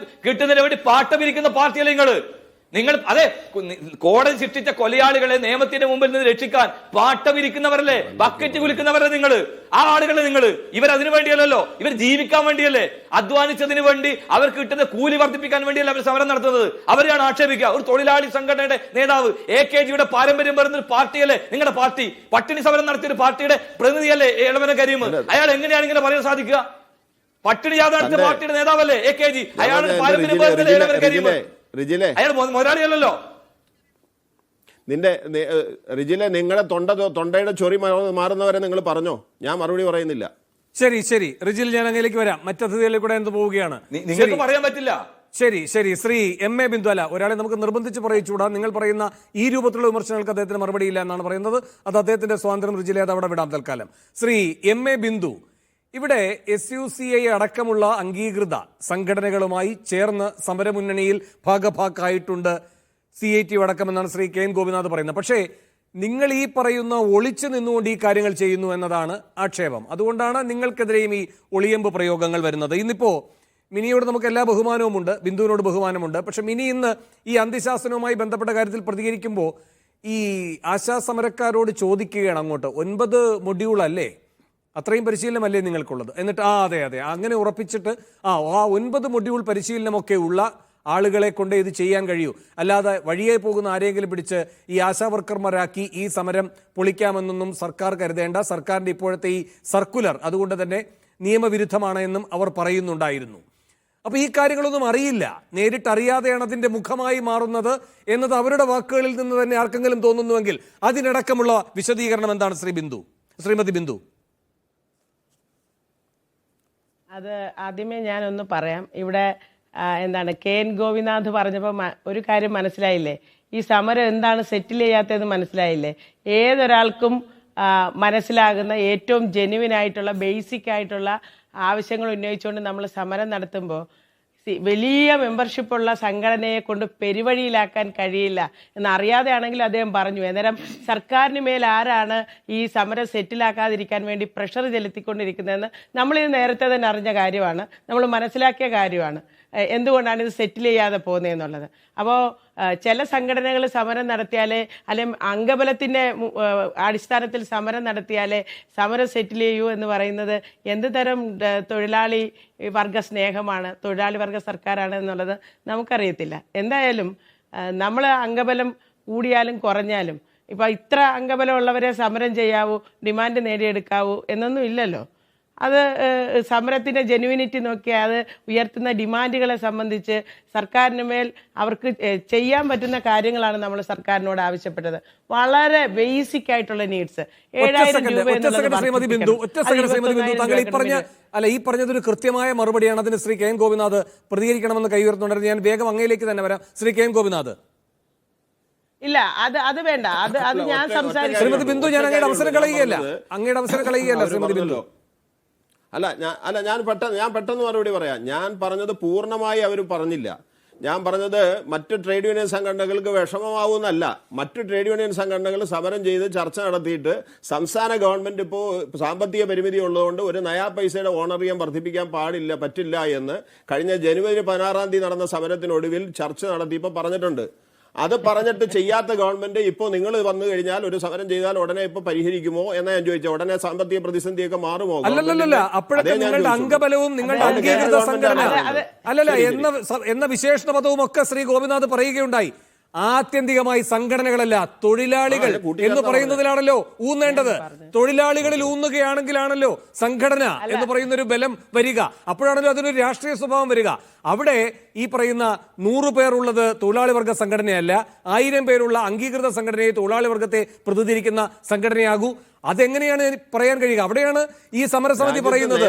കിട്ടുന്നതിന് വേണ്ടി പാട്ട വിരിക്കുന്ന പാർട്ടിയല്ലേ നിങ്ങൾ? അതെ, കോടതി ശിക്ഷിച്ച കൊലയാളികളെ നിയമത്തിന്റെ മുമ്പിൽ നിന്ന് രക്ഷിക്കാൻ പാട്ട വിരിക്കുന്നവരല്ലേ, ബക്കറ്റ് കുലിക്കുന്നവരല്ലേ നിങ്ങൾ? ആ ആളുകളെ നിങ്ങൾ ഇവരതിനു വേണ്ടിയല്ലോ, ഇവർ ജീവിക്കാൻ വേണ്ടിയല്ലേ, അധ്വാനിച്ചതിന് വേണ്ടി അവർക്ക് കിട്ടുന്ന കൂലി വർദ്ധിപ്പിക്കാൻ വേണ്ടിയല്ല അവർ സമരം നടത്തുന്നത്. അവരെയാണ് ആക്ഷേപിക്കുക. ഒരു തൊഴിലാളി സംഘടനയുടെ നേതാവ് AKGയുടെ പാരമ്പര്യം വരുന്ന ഒരു പാർട്ടിയല്ലേ നിങ്ങളുടെ പാർട്ടി? പട്ടിണി സമരം നടത്തിയ ഒരു പാർട്ടിയുടെ പ്രതിനിധിയല്ലേ എളമരം കരീം? അയാൾ എങ്ങനെയാണ് ഇങ്ങനെ പറയാൻ സാധിക്കുക? പട്ടിണി ജാഥ നടത്തിയ പാർട്ടിയുടെ നേതാവല്ലേ AKG? അയാളുടെ പാരമ്പര്യം വരുന്നില്ല എളമരം കരീം? അയാൾ മുതലാളിയല്ലോ. റിജിലെ, നിങ്ങളുടെ തൊണ്ടയുടെ ചൊറി മാറുന്നവരെ നിങ്ങൾ പറഞ്ഞോ, ഞാൻ മറുപടി പറയുന്നില്ല. ശരി റിജിൽ, ഞാൻ അങ്ങേലേക്ക് വരാം. മറ്റതിഥികളിൽ കൂടെ എന്ത് പോവുകയാണ്, നിങ്ങൾക്ക് പറയാൻ പറ്റില്ല. ശരി ശ്രീ MA ബിന്ദു. അല്ല, ഒരാളെ നമുക്ക് നിർബന്ധിച്ച് പറയിച്ചുകൂടാ. നിങ്ങൾ പറയുന്ന ഈ രൂപത്തിലുള്ള വിമർശനങ്ങൾക്ക് അദ്ദേഹത്തിന് മറുപടിയില്ല എന്നാണ് പറയുന്നത്. അത് അദ്ദേഹത്തിന്റെ സ്വാതന്ത്ര്യം. റിജിലെ, അത് അവിടെ വിടാം തൽക്കാലം. ശ്രീ MA ബിന്ദു, ഇവിടെ SUCI അടക്കമുള്ള അംഗീകൃത സംഘടനകളുമായി ചേർന്ന് സമരമുന്നണിയിൽ ഭാഗഭാക്കായിട്ടുണ്ട് CITU അടക്കമെന്നാണ് ശ്രീ KN ഗോപിനാഥ് പറയുന്നത്. പക്ഷേ നിങ്ങൾ ഈ പറയുന്ന ഒളിച്ചു നിന്നുകൊണ്ട് ഈ കാര്യങ്ങൾ ചെയ്യുന്നു എന്നതാണ് ആക്ഷേപം. അതുകൊണ്ടാണ് നിങ്ങൾക്കെതിരെയും ഈ ഒളിയമ്പ് പ്രയോഗങ്ങൾ വരുന്നത്. ഇന്നിപ്പോ മിനിയോട് നമുക്ക് എല്ലാ ബഹുമാനവുമുണ്ട്, ബിന്ദുവിനോട് ബഹുമാനമുണ്ട്. പക്ഷെ മിനി ഇന്ന് ഈ അന്ത്യശാസനവുമായി ബന്ധപ്പെട്ട കാര്യത്തിൽ പ്രതികരിക്കുമ്പോൾ ഈ ആശാസമരക്കാരോട് ചോദിക്കുകയാണ് അങ്ങോട്ട്, 9 മൊഡ്യൂൾ അല്ലേ, അത്രയും പരിശീലനമല്ലേ നിങ്ങൾക്കുള്ളത്? എന്നിട്ട് അതെ അങ്ങനെ ഉറപ്പിച്ചിട്ട് 9 മൊഡ്യൂൾ പരിശീലനമൊക്കെ ഉള്ള ആളുകളെ കൊണ്ട് ഇത് ചെയ്യാൻ കഴിയൂ, അല്ലാതെ വഴിയെ പോകുന്ന ആരെങ്കിലും പിടിച്ച് ഈ ആശാ വർക്കർമാരാക്കി ഈ സമരം പൊളിക്കാമെന്നൊന്നും സർക്കാർ കരുതേണ്ട. സർക്കാരിൻ്റെ ഇപ്പോഴത്തെ ഈ സർക്കുലർ അതുകൊണ്ട് തന്നെ നിയമവിരുദ്ധമാണ് എന്നും അവർ പറയുന്നുണ്ടായിരുന്നു. അപ്പോൾ ഈ കാര്യങ്ങളൊന്നും അറിയില്ല, നേരിട്ട് അറിയാതെയാണ് അതിൻ്റെ മുഖമായി മാറുന്നത് എന്നത് അവരുടെ വാക്കുകളിൽ നിന്ന് തന്നെ ആർക്കെങ്കിലും തോന്നുന്നുവെങ്കിൽ അതിനടക്കമുള്ള വിശദീകരണം എന്താണ് ശ്രീമതി ബിന്ദു? അത് ആദ്യമേ ഞാനൊന്ന് പറയാം. ഇവിടെ എന്താണ് KN ഗോപിനാഥ് പറഞ്ഞപ്പോൾ ഒരു കാര്യം മനസ്സിലായില്ലേ, ഈ സമരം എന്താണ് സെറ്റിൽ ചെയ്യാത്തതെന്ന് മനസ്സിലായില്ലേ? ഏതൊരാൾക്കും മനസ്സിലാകുന്ന ഏറ്റവും ജെന്യുവിനായിട്ടുള്ള ബേസിക് ആയിട്ടുള്ള ആവശ്യങ്ങൾ ഉന്നയിച്ചുകൊണ്ട് നമ്മൾ സമരം നടത്തുമ്പോൾ വലിയ മെമ്പർഷിപ്പുള്ള സംഘടനയെ കൊണ്ട് പെരുവഴിയിലാക്കാൻ കഴിയില്ല എന്നറിയാതെയാണെങ്കിൽ അദ്ദേഹം പറഞ്ഞു. അന്നേരം സർക്കാരിന് മേൽ ആരാണ് ഈ സമരം സെറ്റിലാക്കാതിരിക്കാൻ വേണ്ടി പ്രഷർ ചെലുത്തിക്കൊണ്ടിരിക്കുന്നതെന്ന് നമ്മളിത് നേരത്തെ തന്നെ അറിഞ്ഞ കാര്യമാണ്, നമ്മൾ മനസ്സിലാക്കിയ കാര്യമാണ് എന്തുകൊണ്ടാണ് ഇത് സെറ്റിൽ ചെയ്യാതെ പോകുന്നതെന്നുള്ളത്. അപ്പോൾ ചില സംഘടനകൾ സമരം നടത്തിയാലേ, അല്ലെങ്കിൽ അംഗബലത്തിൻ്റെ അടിസ്ഥാനത്തിൽ സമരം നടത്തിയാലേ സമരം സെറ്റിൽ ചെയ്യൂ എന്ന് പറയുന്നത് എന്ത് തരം തൊഴിലാളി വർഗ സ്നേഹമാണ്, തൊഴിലാളി വർഗ സർക്കാരാണ് എന്നുള്ളത് നമുക്കറിയത്തില്ല. എന്തായാലും നമ്മൾ അംഗബലം കൂടിയാലും കുറഞ്ഞാലും ഇപ്പം ഇത്ര അംഗബലമുള്ളവരെ സമരം ചെയ്യാവൂ, ഡിമാൻഡ് നേടിയെടുക്കാവൂ എന്നൊന്നും ഇല്ലല്ലോ. അത് സമരത്തിൻ്റെ ജെന്യുവിനിറ്റി നോക്കിയാൽ അത് ഉയർത്തുന്ന ഡിമാൻഡുകളെ സംബന്ധിച്ച് സർക്കാരിന് മേൽ അവർക്ക് ചെയ്യാൻ പറ്റുന്ന കാര്യങ്ങളാണ് നമ്മൾ സർക്കാരിനോട് ആവശ്യപ്പെട്ടത്. വളരെ ബേസിക് ആയിട്ടുള്ള നീഡ്സ്. 7,000 രൂപ ഈ പറഞ്ഞതൊരു കൃത്യമായ മറുപടിയാണ്. അതിന് ശ്രീ KN ഗോപിനാഥ് പ്രതികരിക്കണമെന്ന് കൈ ഉയർത്തുന്നുണ്ടായിരുന്നു. ഞാൻ വേഗം അങ്ങയിലേക്ക് തന്നെ വരാം. ശ്രീ KN ഗോപിനാഥ്. ഇല്ല, അത് വേണ്ട, അത് ഞാൻ സംസാരിക്കും. ശ്രീമതി ബിന്ദു, ഞാൻ അങ്ങയുടെ അവസരം കളയുകയല്ല ശ്രീമതി ബിന്ദു. ഞാൻ പെട്ടെന്ന് മറുപടി പറയാം. ഞാൻ പറഞ്ഞത് പൂർണ്ണമായി അവർ പറഞ്ഞില്ല. ഞാൻ പറഞ്ഞത് മറ്റ് ട്രേഡ് യൂണിയൻ സംഘടനകൾക്ക് വിഷമമാവുന്നല്ല. മറ്റ് ട്രേഡ് യൂണിയൻ സംഘടനകൾ സമരം ചെയ്ത് ചർച്ച നടത്തിയിട്ട് സംസ്ഥാന ഗവൺമെന്റ് ഇപ്പോൾ സാമ്പത്തിക പരിമിതി ഉള്ളതുകൊണ്ട് ഒരു നയാ പൈസയുടെ ഓണറിയം വർദ്ധിപ്പിക്കാൻ പറ്റില്ല എന്ന് കഴിഞ്ഞ ജനുവരി 16-ാം തീയതി നടന്ന സമരത്തിനൊടുവിൽ ചർച്ച നടത്തിയപ്പോൾ പറഞ്ഞിട്ടുണ്ട്. അത് പറഞ്ഞിട്ട് ചെയ്യാത്ത ഗവൺമെന്റ് ഇപ്പോൾ നിങ്ങൾ വന്നു കഴിഞ്ഞാൽ ഒരു സമരം ചെയ്താൽ ഉടനെ ഇപ്പൊ പരിഹരിക്കുമോ എന്നാ ഞാൻ ചോദിച്ചത്. ഉടനെ സാമ്പത്തിക പ്രതിസന്ധിയൊക്കെ മാറുമോ? അല്ലല്ല, അപ്പോഴത്തെ നിങ്ങളുടെ അംഗബലവും നിങ്ങളുടെ അംഗീകൃത സംഘടന എന്ന വിശേഷണ പദവും ഒക്കെ ശ്രീ ഗോപിനാഥ് പറയുകയുണ്ടായി. ആത്യന്തികമായി സംഘടനകളല്ല, തൊഴിലാളികൾ എന്ന് പറയുന്നതിലാണല്ലോ ഊന്നേണ്ടത്. തൊഴിലാളികളിൽ ഊന്നുകയാണെങ്കിലാണല്ലോ സംഘടന എന്ന് പറയുന്ന ഒരു ബലം വരിക. അപ്പോഴാണല്ലോ അതിനൊരു രാഷ്ട്രീയ സ്വഭാവം വരിക. അവിടെ ഈ പറയുന്ന 100 പേർ ഉള്ളത് തൊഴിലാളി വർഗ സംഘടനയല്ല, 1000 പേരുള്ള അംഗീകൃത സംഘടനയെ തൊഴിലാളി വർഗത്തെ പ്രതിനിധീകരിക്കുന്ന സംഘടനയാകൂ. അതെങ്ങനെയാണ് പറയാൻ കഴിയുക? അവിടെയാണ് ഈ സമരസമിതി പറയുന്നത്,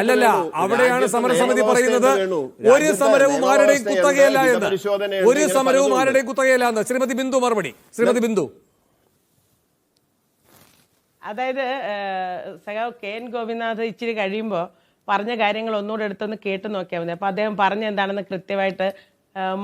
അല്ലല്ല, അവിടെയാണ് സമരസമിതി പറയുന്നത് ഒരു സമരവും ആരുടെയും കുത്തകയല്ല എന്ന്. ഒരു സമരവും ആരുടെയും കുത്തകയല്ല എന്ന്. ശ്രീമതി ബിന്ദു മറുപടി. ശ്രീമതി ബിന്ദു. അതായത് സഖാവ് കെ എൻ ഗോപിനാഥ് ഇച്ചിരി കഴിയുമ്പോൾ പറഞ്ഞ കാര്യങ്ങൾ ഒന്നുകൂടെ എടുത്തൊന്ന് കേട്ട് നോക്കിയാൽ മതി. അപ്പൊ അദ്ദേഹം പറഞ്ഞ എന്താണെന്ന് കൃത്യമായിട്ട്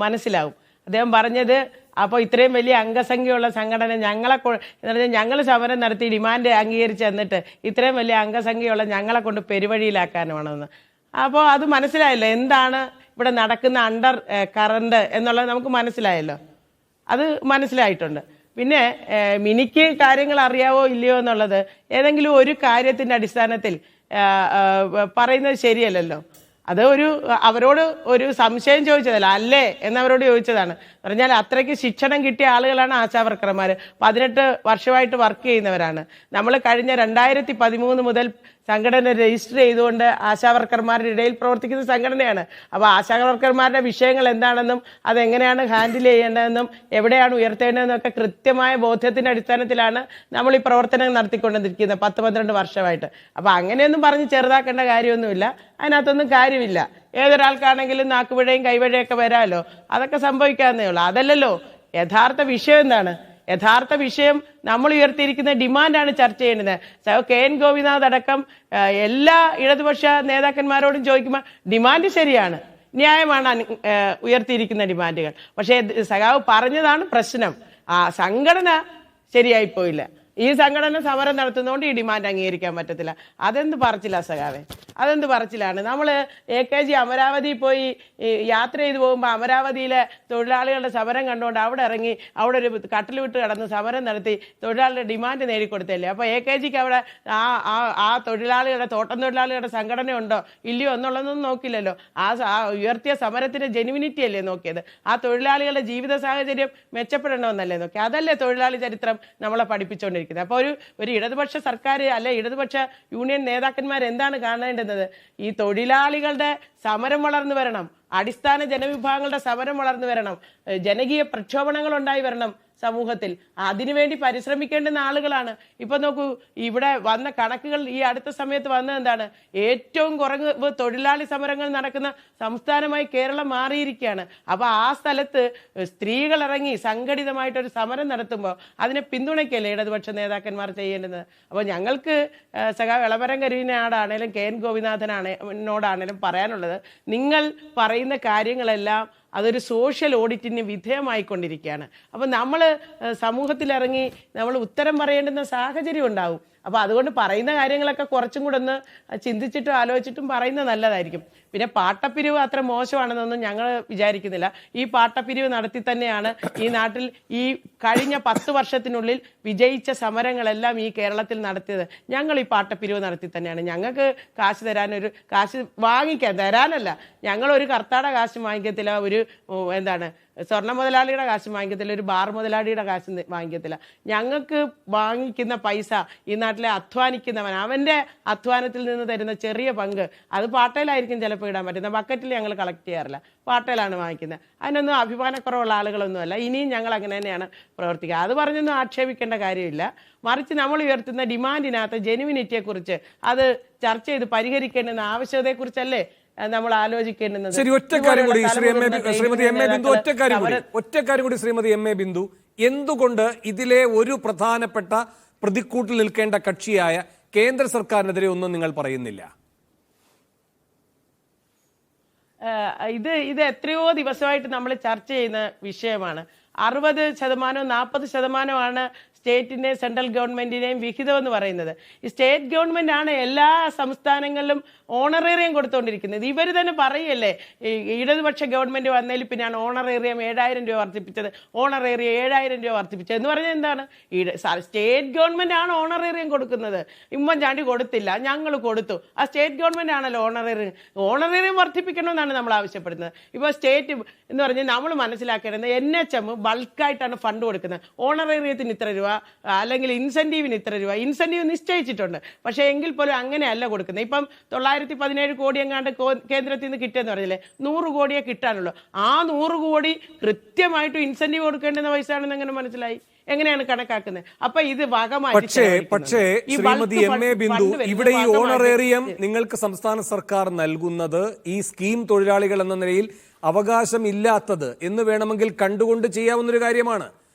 മനസ്സിലാവും. അദ്ദേഹം പറഞ്ഞത്, അപ്പോൾ ഇത്രയും വലിയ അംഗസംഖ്യയുള്ള സംഘടന ഞങ്ങളെ എന്ന് പറഞ്ഞാൽ ഞങ്ങൾ സമരം നടത്തി ഡിമാൻഡ് അംഗീകരിച്ച് തന്നിട്ട് ഇത്രയും വലിയ അംഗസംഖ്യയുള്ള ഞങ്ങളെ കൊണ്ട് പെരുവഴിയിലാക്കാനുമാണെന്ന്. അപ്പോൾ അത് മനസ്സിലായല്ലോ എന്താണ് ഇവിടെ നടക്കുന്ന അണ്ടർ കറണ്ട് എന്നുള്ളത് നമുക്ക് മനസ്സിലായല്ലോ. അത് മനസ്സിലായിട്ടുണ്ട്. പിന്നെ മിനിക്ക് കാര്യങ്ങൾ അറിയാവോ ഇല്ലയോ എന്നുള്ളത് ഏതെങ്കിലും ഒരു കാര്യത്തിന്റെ അടിസ്ഥാനത്തിൽ പറയുന്നത് ശരിയല്ലല്ലോ. അത് അവരോട് ഒരു സംശയം ചോദിച്ചതല്ല, അല്ലേ എന്നവരോട് ചോദിച്ചതാണ്. പറഞ്ഞാൽ അത്രയ്ക്ക് ശിക്ഷണം കിട്ടിയ ആളുകളാണ് ആശാവർക്കർമാർ. 18 വർഷമായിട്ട് വർക്ക് ചെയ്യുന്നവരാണ്. നമ്മൾ കഴിഞ്ഞ 2013 മുതൽ സംഘടന രജിസ്റ്റർ ചെയ്തുകൊണ്ട് ആശാവർക്കർമാരുടെ ഇടയിൽ പ്രവർത്തിക്കുന്ന സംഘടനയാണ്. അപ്പോൾ ആശാവർക്കർമാരുടെ വിഷയങ്ങൾ എന്താണെന്നും അതെങ്ങനെയാണ് ഹാൻഡിൽ ചെയ്യേണ്ടതെന്നും എവിടെയാണ് ഉയർത്തേണ്ടതെന്നും ഒക്കെ കൃത്യമായ ബോധ്യത്തിന്റെ അടിസ്ഥാനത്തിലാണ് നമ്മൾ ഈ പ്രവർത്തനം നടത്തിക്കൊണ്ടിരിക്കുന്നത് 10-12 വർഷമായിട്ട്. അപ്പോൾ അങ്ങനെയൊന്നും പറഞ്ഞ് ചെറുതാക്കേണ്ട കാര്യമൊന്നുമില്ല. അതിനകത്തൊന്നും കാര്യമില്ല. ഏതൊരാൾക്കാണെങ്കിലും നാക്കുപിഴയും കൈവഴയൊക്കെ വരാമല്ലോ, അതൊക്കെ സംഭവിക്കാവുന്നേ ഉള്ളൂ. അതല്ലല്ലോ യഥാർത്ഥ വിഷയം. എന്താണ് യഥാർത്ഥ വിഷയം? നമ്മൾ ഉയർത്തിയിരിക്കുന്ന ഡിമാൻഡാണ് ചർച്ച ചെയ്യുന്നത്. കെ എൻ ഗോപിനാഥ് അടക്കം എല്ലാ ഇടതുപക്ഷ നേതാക്കന്മാരോടും ചോദിക്കുമ്പോൾ ഡിമാൻഡ് ശരിയാണ്, ന്യായമാണ് ഉയർത്തിയിരിക്കുന്ന ഡിമാൻഡുകൾ. പക്ഷേ സഖാവ് പറഞ്ഞതാണ് പ്രശ്നം. ആ സംഘടന ശരിയായിപ്പോയില്ല. ഈ സംഘടന സമരം നടത്തുന്നതുകൊണ്ട് ഈ ഡിമാൻഡ് അംഗീകരിക്കാൻ പറ്റത്തില്ല. അതെന്ത് പറച്ചില്ല സഖാവേ? അതെന്ത് പറച്ചിലാണ്? നമ്മൾ AKG അമരാവതി പോയി യാത്ര ചെയ്തു പോകുമ്പോൾ അമരാവതിയിലെ തൊഴിലാളികളുടെ സമരം കണ്ടുകൊണ്ട് അവിടെ ഇറങ്ങി അവിടെ ഒരു കട്ടിൽ വിട്ട് കിടന്ന് സമരം നടത്തി തൊഴിലാളികളുടെ ഡിമാൻഡ് നേടിക്കൊടുത്തല്ലേ. അപ്പോൾ AKGക്ക് അവിടെ ആ തൊഴിലാളികളുടെ തോട്ടം തൊഴിലാളികളുടെ സംഘടന ഉണ്ടോ ഇല്ലയോ എന്നുള്ളതൊന്നും നോക്കില്ലല്ലോ. ആ ഉയർത്തിയ സമരത്തിന്റെ ജെനുവിനിറ്റി അല്ലേ നോക്കിയത്. ആ തൊഴിലാളികളുടെ ജീവിത സാഹചര്യം മെച്ചപ്പെടണമെന്നല്ലേ നോക്കി. അതല്ലേ തൊഴിലാളി ചരിത്രം നമ്മളെ പഠിപ്പിച്ചുകൊണ്ടിരിക്കുന്നത്. അപ്പോൾ ഒരു ഇടതുപക്ഷ സർക്കാർ അല്ലെ ഇടതുപക്ഷ യൂണിയൻ നേതാക്കന്മാർ എന്താണ് കാണേണ്ടത്? ഈ തൊഴിലാളികളുടെ സമരം വളർന്നു വരണം, അടിസ്ഥാന ജനവിഭാഗങ്ങളുടെ സമരം വളർന്നു വരണം, ജനകീയ പ്രക്ഷോഭണങ്ങൾ ഉണ്ടായി വരണം സമൂഹത്തിൽ. അതിനുവേണ്ടി പരിശ്രമിക്കേണ്ടുന്ന ആളുകളാണ്. ഇപ്പൊ നോക്കൂ, ഇവിടെ വന്ന കണക്കുകൾ ഈ അടുത്ത സമയത്ത് വന്നത് എന്താണ്? ഏറ്റവും കുറവ് തൊഴിലാളി സമരങ്ങൾ നടക്കുന്ന സംസ്ഥാനമായി കേരളം മാറിയിരിക്കുകയാണ്. അപ്പൊ ആ സ്ഥലത്ത് സ്ത്രീകൾ ഇറങ്ങി സംഘടിതമായിട്ടൊരു സമരം നടത്തുമ്പോൾ അതിനെ പിന്തുണയ്ക്കല്ലേ ഇടതുപക്ഷ നേതാക്കന്മാർ ചെയ്യേണ്ടത്? അപ്പോൾ ഞങ്ങൾക്ക് സഖാവ് എളമരം കരീമിനോടാണേലും കെ എൻ ഗോപിനാഥനോടാണേലും പറയാനുള്ളത്, നിങ്ങൾ പറയുന്ന കാര്യങ്ങളെല്ലാം അതൊരു സോഷ്യൽ ഓഡിറ്റിന് വിധേയമായിക്കൊണ്ടിരിക്കുകയാണ്. അപ്പോൾ നമ്മൾ സമൂഹത്തിലിറങ്ങി നമ്മൾ ഉത്തരം പറയേണ്ടുന്ന സാഹചര്യം ഉണ്ടാവും. അപ്പോൾ അതുകൊണ്ട് പറയുന്ന കാര്യങ്ങളൊക്കെ കുറച്ചും കൂടെ ഒന്ന് ചിന്തിച്ചിട്ടും ആലോചിച്ചിട്ടും പറയുന്നത് നല്ലതായിരിക്കും. പിന്നെ പാട്ടപ്പിരിവ് അത്ര മോശമാണെന്നൊന്നും ഞങ്ങൾ വിചാരിക്കുന്നില്ല. ഈ പാട്ടപ്പിരിവ് നടത്തി തന്നെയാണ് ഈ നാട്ടിൽ ഈ കഴിഞ്ഞ 10 വർഷത്തിനുള്ളിൽ വിജയിച്ച സമരങ്ങളെല്ലാം ഈ കേരളത്തിൽ നടത്തിയത്. ഞങ്ങൾ ഈ പാട്ടപ്പിരിവ് നടത്തി തന്നെയാണ്. ഞങ്ങൾക്ക് കാശ് കാശ് വാങ്ങിക്കാൻ തരാനല്ല, ഞങ്ങളൊരു കർത്താടെ കാശ് വാങ്ങിക്കത്തില്ല, ഒരു സ്വർണ്ണ മുതലാളിയുടെ കാശ് വാങ്ങിക്കത്തില്ല, ഒരു ബാർ മുതലാളിയുടെ കാശ് വാങ്ങിക്കത്തില്ല. ഞങ്ങൾക്ക് വാങ്ങിക്കുന്ന പൈസ ഈ നാട്ടിലെ അധ്വാനിക്കുന്നവൻ അവന്റെ അധ്വാനത്തിൽ നിന്ന് തരുന്ന ചെറിയ പങ്ക്, അത് പാട്ടയിലായിരിക്കും ചിലപ്പോൾ ഇടാൻ പറ്റുന്ന, ബക്കറ്റിൽ ഞങ്ങൾ കളക്ട് ചെയ്യാറില്ല, പാട്ടയിലാണ് വാങ്ങിക്കുന്നത്. അതിനൊന്നും അഭിമാനക്കുറവുള്ള ആളുകളൊന്നുമല്ല. ഇനിയും ഞങ്ങൾ അങ്ങനെ തന്നെയാണ് പ്രവർത്തിക്കുക. അത് പറഞ്ഞൊന്നും ആക്ഷേപിക്കേണ്ട കാര്യമില്ല. മറിച്ച് നമ്മൾ ഉയർത്തുന്ന ഡിമാൻഡിനകത്ത് ജെനുവിനിറ്റിയെക്കുറിച്ച് അത് ചർച്ച ചെയ്ത് പരിഹരിക്കേണ്ടുന്ന ആവശ്യകതയെക്കുറിച്ചല്ലേ നമ്മൾ ആലോചിക്കേണ്ടുന്നത്. ശരി, ഒറ്റക്കാര്യം കൂടി ശ്രീമതി എം എ ബിന്ദു, ഒറ്റക്കാര്യം കൂടി ശ്രീമതി എം എ ബിന്ദു, എന്തുകൊണ്ട് ഇതിലെ ഒരു പ്രധാനപ്പെട്ട പ്രതിക്കൂട്ടിൽ നിൽക്കേണ്ട കക്ഷിയായ കേന്ദ്ര സർക്കാരിനെതിരെ ഒന്നും നിങ്ങൾ പറയുന്നില്ല? ഇത് എത്രയോ ദിവസമായിട്ട് നമ്മൾ ചർച്ച ചെയ്യുന്ന വിഷയമാണ്. 60%, 40% സ്റ്റേറ്റിൻ്റെയും സെൻട്രൽ ഗവൺമെൻറ്റിനെയും വിഹിതം എന്ന് പറയുന്നത്. ഈ സ്റ്റേറ്റ് ഗവൺമെൻറ് ആണ് എല്ലാ സംസ്ഥാനങ്ങളിലും ഓണറേറിയം കൊടുത്തുകൊണ്ടിരിക്കുന്നത്. ഇവർ തന്നെ പറയല്ലേ, ഈ ഇടതുപക്ഷ ഗവൺമെൻറ് വന്നതിൽ പിന്നെയാണ് ഓണറേറിയം 7,000 രൂപ വർദ്ധിപ്പിച്ചത്, ഓണറേറിയം 7,000 രൂപ വർദ്ധിപ്പിച്ചത് എന്ന് പറഞ്ഞാൽ എന്താണ്? സ്റ്റേറ്റ് ഗവൺമെൻറ് ആണ് ഓണറേറിയം കൊടുക്കുന്നത്. ഉമ്മൻചാണ്ടി കൊടുത്തില്ല, ഞങ്ങൾ കൊടുത്തു. ആ സ്റ്റേറ്റ് ഗവൺമെൻറ് ആണല്ലോ ഓണറേറിയം വർദ്ധിപ്പിക്കണമെന്നാണ് നമ്മൾ ആവശ്യപ്പെടുന്നത്. ഇപ്പോൾ സ്റ്റേറ്റ് എന്ന് പറഞ്ഞാൽ നമ്മൾ മനസ്സിലാക്കേണ്ടത് NHM ബൾക്കായിട്ടാണ് ഫണ്ട് കൊടുക്കുന്നത്. ഓണറേറിയത്തിന് ഇത്ര രൂപ അല്ലെങ്കിൽ ഇൻസെൻറ്റീവിന് ഇത്ര രൂപ, ഇൻസെൻറ്റീവ് നിശ്ചയിച്ചിട്ടുണ്ട്. പക്ഷേ എങ്കിൽ പോലും അങ്ങനെയല്ല കൊടുക്കുന്നത്. ഇപ്പം 917 കോടി എങ്ങാണ്ട് കേന്ദ്രത്തിൽ നിന്ന് കിട്ടിയെന്ന് പറഞ്ഞില്ലേ, 100 കോടിയെ കിട്ടാനുള്ളൂ. ആ 100 കോടി കൃത്യമായിട്ട് ഇൻസെൻറ്റീവ് കൊടുക്കേണ്ടുന്ന പൈസ ആണെന്ന് എങ്ങനെ മനസ്സിലായി? എങ്ങനെയാണ് കണക്കാക്കുന്നത്? അപ്പൊ ഇത് പക്ഷേ ശ്രീമതി എം എ ബിന്ദു, ഇവിടെ ഈ ഓണറേറിയം നിങ്ങൾക്ക് സംസ്ഥാന സർക്കാർ നൽകുന്നത് ഈ സ്കീം തൊഴിലാളികൾ എന്ന നിലയിൽ അവകാശമില്ലാത്തത് എന്ന് വേണമെങ്കിൽ കണ്ടുകൊണ്ട് ചെയ്യാവുന്നൊരു കാര്യമാണ്.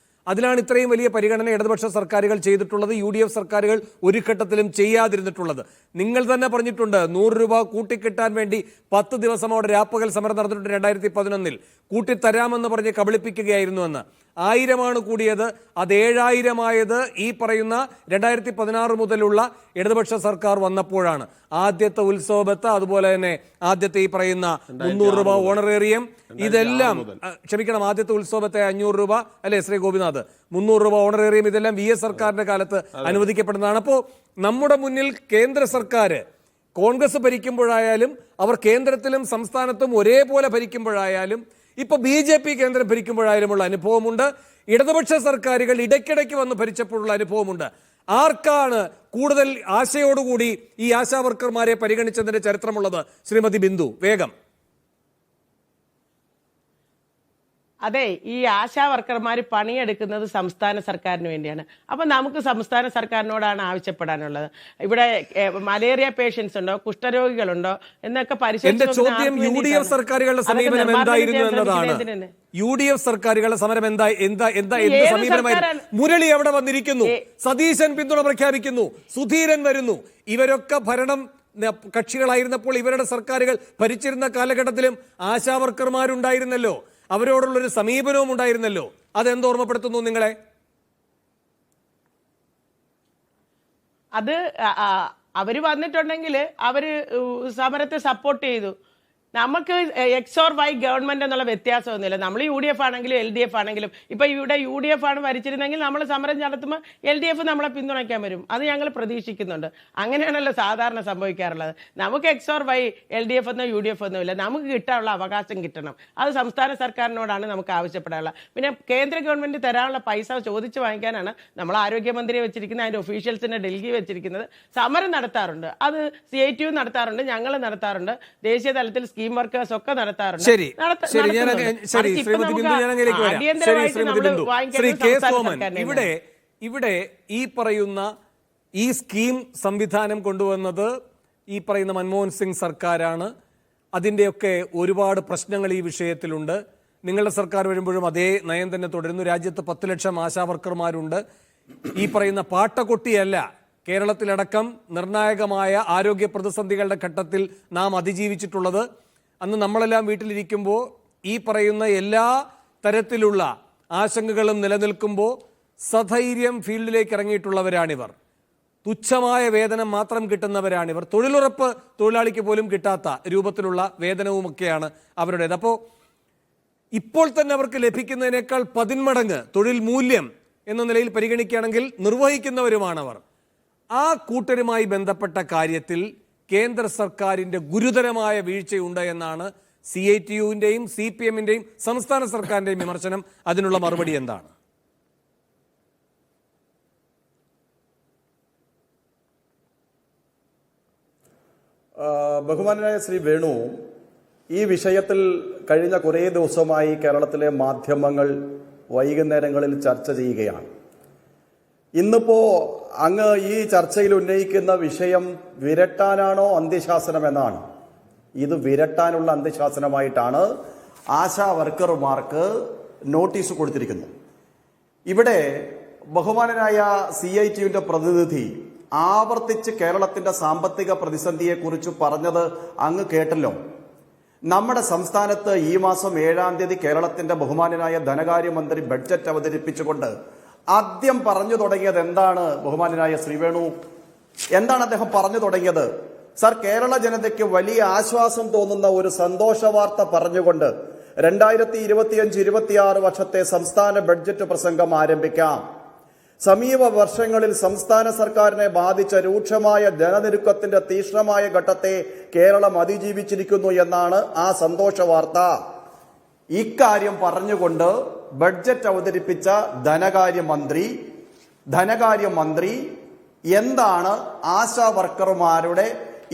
അതിലാണ് ഇത്രയും വലിയ പരിഗണന ഇടതുപക്ഷ സർക്കാരുകൾ ചെയ്തിട്ടുള്ളത്, UDF സർക്കാരുകൾ ഒരു ഘട്ടത്തിലും ചെയ്യാതിരുന്നിട്ടുള്ളത്. നിങ്ങൾ തന്നെ പറഞ്ഞിട്ടുണ്ട് 100 രൂപ കൂട്ടിക്കിട്ടാൻ വേണ്ടി 10 ദിവസം അവിടെ രാപ്പകൽ സമരം നടന്നിട്ടുണ്ട്. 2011 കൂട്ടിത്തരാമെന്ന് പറഞ്ഞ് കബളിപ്പിക്കുകയായിരുന്നുവെന്ന്. 1000 കൂടിയത്, അത് 7000 ആയത് ഈ പറയുന്ന 2016 മുതലുള്ള ഇടതുപക്ഷ സർക്കാർ വന്നപ്പോഴാണ്. ആദ്യത്തെ ഉത്സവബത്ത, അതുപോലെ തന്നെ ആദ്യത്തെ ഈ പറയുന്ന 300 രൂപ ഓണറേറിയം, ഇതെല്ലാം ക്ഷമിക്കണം, ആദ്യത്തെ ഉത്സവത്തെ 500 രൂപ അല്ലെ ശ്രീ ഗോപിനാഥ്, 300 രൂപ ഓണറേറിയം, ഇതെല്ലാം VS സർക്കാരിന്റെ കാലത്ത് അനുവദിക്കപ്പെടുന്നതാണ്. അപ്പോൾ നമ്മുടെ മുന്നിൽ കേന്ദ്ര സർക്കാർ കോൺഗ്രസ് ഭരിക്കുമ്പോഴായാലും അവർ കേന്ദ്രത്തിലും സംസ്ഥാനത്തും ഒരേപോലെ ഭരിക്കുമ്പോഴായാലും ഇപ്പൊ BJP കേന്ദ്രം ഭരിക്കുമ്പോഴായാലുമുള്ള അനുഭവമുണ്ട്. ഇടതുപക്ഷ സർക്കാരുകൾ ഇടയ്ക്കിടയ്ക്ക് വന്ന് ഭരിച്ചപ്പോഴുള്ള അനുഭവമുണ്ട്. ആർക്കാണ് കൂടുതൽ ആശയോടുകൂടി ഈ ആശാ വർക്കർമാരെ പരിഗണിച്ചതിന്റെ ചരിത്രമുള്ളത്? ശ്രീമതി ബിന്ദു വേഗം. അതെ, ഈ ആശാ വർക്കർമാർ പണിയെടുക്കുന്നത് സംസ്ഥാന സർക്കാരിന് വേണ്ടിയാണ്. അപ്പൊ നമുക്ക് സംസ്ഥാന സർക്കാരിനോടാണ് ആവശ്യപ്പെടാനുള്ളത്. ഇവിടെ മലേറിയ പേഷ്യൻസ് ഉണ്ടോ, കുഷ്ഠരോഗികളുണ്ടോ എന്നൊക്കെ എന്റെ ചോദ്യം UDF സർക്കാരുകളുടെ സമീപനം എന്തായിരുന്നു എന്നതാണ്. UDF സർക്കാരുകളുടെ സമരം എന്ത് സമീപനമായിരുന്നു? മുരളി അവിടെ വന്നിരിക്കുന്നു, സതീശൻ പിന്തുണ പ്രഖ്യാപിക്കുന്നു, സുധീരൻ വരുന്നു. ഇവരൊക്കെ ഭരണം കക്ഷികളായിരുന്നപ്പോൾ ഇവരുടെ സർക്കാരുകൾ ഭരിച്ചിരുന്ന കാലഘട്ടത്തിലും ആശാ വർക്കർമാരുണ്ടായിരുന്നല്ലോ, അവരോടുള്ളൊരു സമീപനവും ഉണ്ടായിരുന്നല്ലോ. അതെന്തോർമ്മപ്പെടുത്തുന്നു നിങ്ങളെ? അത് അവര് വന്നിട്ടുണ്ടെങ്കിൽ അവര് സമരത്തെ സപ്പോർട്ട് ചെയ്തു. നമുക്ക് XOR-Y ഗവൺമെന്റ് എന്നുള്ള വ്യത്യാസമൊന്നുമില്ല. നമ്മൾ UDF ആണെങ്കിലും LDF ആണെങ്കിലും, ഇപ്പൊ ഇവിടെ UDF ആണ് ഭരിച്ചിരുന്നെങ്കിൽ നമ്മൾ സമരം നടത്തുമ്പോൾ LDF നമ്മളെ പിന്തുണയ്ക്കാൻ വരും. അത് ഞങ്ങൾ പ്രതീക്ഷിക്കുന്നുണ്ട്. അങ്ങനെയാണല്ലോ സാധാരണ സംഭവിക്കാറുള്ളത്. നമുക്ക് XOR-Y LDF എന്നോ UDF എന്നോ ഇല്ല. നമുക്ക് കിട്ടാനുള്ള അവകാശം കിട്ടണം. അത് സംസ്ഥാന സർക്കാരിനോടാണ് നമുക്ക് ആവശ്യപ്പെടാനുള്ളത്. പിന്നെ കേന്ദ്ര ഗവൺമെന്റ് തരാനുള്ള പൈസ ചോദിച്ചു വാങ്ങിക്കാനാണ് നമ്മൾ ആരോഗ്യമന്ത്രിയെ വെച്ചിരിക്കുന്നത്, അതിന്റെ ഒഫീഷ്യൽസിനെ ഡൽഹി വെച്ചിരിക്കുന്നത്. സമരം നടത്താറുണ്ട്, അത് CITU നടത്താറുണ്ട്, ഞങ്ങൾ നടത്താറുണ്ട്, ദേശീയ തലത്തിൽ സ്കീം വർക്കേഴ്സ് ഒക്കെ നടത്താറുണ്ട്. ഇവിടെ ഈ പറയുന്ന ഈ സ്കീം സംവിധാനം കൊണ്ടുവന്നത് ഈ പറയുന്ന മൻമോഹൻ സിംഗ് സർക്കാരാണ്. അതിൻ്റെയൊക്കെ ഒരുപാട് പ്രശ്നങ്ങൾ ഈ വിഷയത്തിലുണ്ട്. നിങ്ങളുടെ സർക്കാർ വരുമ്പോഴും അതേ നയം തന്നെ തുടരുന്നു. രാജ്യത്ത് 10 ലക്ഷം ആശാ വർക്കർമാരുണ്ട്. ഈ പറയുന്ന പാട്ടകൊട്ടിയല്ല, കേരളത്തിലടക്കം നിർണായകമായ ആരോഗ്യ പ്രതിസന്ധികളുടെ ഘട്ടത്തിൽ നാം അതിജീവിച്ചിട്ടുള്ളത്. അന്ന് നമ്മളെല്ലാം വീട്ടിലിരിക്കുമ്പോൾ ഈ പറയുന്ന എല്ലാ തരത്തിലുള്ള ആശങ്കകളും നിലനിൽക്കുമ്പോൾ സധൈര്യം ഫീൽഡിലേക്ക് ഇറങ്ങിയിട്ടുള്ളവരാണിവർ. തുച്ഛമായ വേതനം മാത്രം കിട്ടുന്നവരാണിവർ. തൊഴിലുറപ്പ് തൊഴിലാളിക്ക് പോലും കിട്ടാത്ത രൂപത്തിലുള്ള വേതനവുമൊക്കെയാണ് അവരുടേത്. അപ്പോൾ ഇപ്പോൾ തന്നെ അവർക്ക് ലഭിക്കുന്നതിനേക്കാൾ 10 മടങ്ങ് തൊഴിൽ മൂല്യം എന്ന നിലയിൽ പരിഗണിക്കുകയാണെങ്കിൽ നിർവഹിക്കുന്നവരുമാണവർ. ആ കൂട്ടരുമായി ബന്ധപ്പെട്ട കാര്യത്തിൽ കേന്ദ്ര സർക്കാരിന്റെ ഗുരുതരമായ വീഴ്ചയുണ്ട് എന്നാണ് CITU-വിന്റെയും CPM-ന്റെയും സംസ്ഥാന സർക്കാരിന്റെയും വിമർശനം. അതിനുള്ള മറുപടി എന്താണ്? ബഹുമാനനായ ശ്രീ വേണു, ഈ വിഷയത്തിൽ കഴിഞ്ഞ കുറേ ദിവസമായി കേരളത്തിലെ മാധ്യമങ്ങൾ വൈകുന്നേരങ്ങളിൽ ചർച്ച ചെയ്യുകയാണ്. ഇന്നിപ്പോ അങ്ങ് ഈ ചർച്ചയിൽ ഉന്നയിക്കുന്ന വിഷയം വിരട്ടാനാണോ അന്ത്യശാസനം എന്നാണ്. ഇത് വിരട്ടാനുള്ള അന്ത്യശാസനമായിട്ടാണ് ആശാ വർക്കർമാർക്ക് നോട്ടീസ് കൊടുത്തിരിക്കുന്നത്. ഇവിടെ ബഹുമാനനായ CITU-ന്റെ പ്രതിനിധി ആവർത്തിച്ച് കേരളത്തിന്റെ സാമ്പത്തിക പ്രതിസന്ധിയെക്കുറിച്ച് പറഞ്ഞത് അങ്ങ് കേട്ടല്ലോ. നമ്മുടെ സംസ്ഥാനത്ത് ഈ മാസം 7-ാം തീയതി കേരളത്തിന്റെ ബഹുമാനനായ ധനകാര്യമന്ത്രി ബഡ്ജറ്റ് അവതരിപ്പിച്ചുകൊണ്ട് ആദ്യം പറഞ്ഞു തുടങ്ങിയത് എന്താണ്? ബഹുമാനനായ ശ്രീ വേണു, എന്താണ് അദ്ദേഹം പറഞ്ഞു തുടങ്ങിയത്? സർ, കേരള ജനതയ്ക്ക് വലിയ ആശ്വാസം തോന്നുന്ന ഒരു സന്തോഷ വാർത്ത പറഞ്ഞുകൊണ്ട് 2025-26 വർഷത്തെ സംസ്ഥാന ബഡ്ജറ്റ് പ്രസംഗം ആരംഭിക്കാം. സമീപ വർഷങ്ങളിൽ സംസ്ഥാന സർക്കാരിനെ ബാധിച്ച രൂക്ഷമായ ജനനിരുക്കത്തിന്റെ തീക്ഷ്ണമായ ഘട്ടത്തെ കേരളം അതിജീവിച്ചിരിക്കുന്നു എന്നാണ് ആ സന്തോഷ വാർത്ത. ഇക്കാര്യം പറഞ്ഞുകൊണ്ട് ബഡ്ജറ്റ് അവതരിപ്പിച്ച ധനകാര്യമന്ത്രി എന്താണ് ആശാ വർക്കർമാരുടെ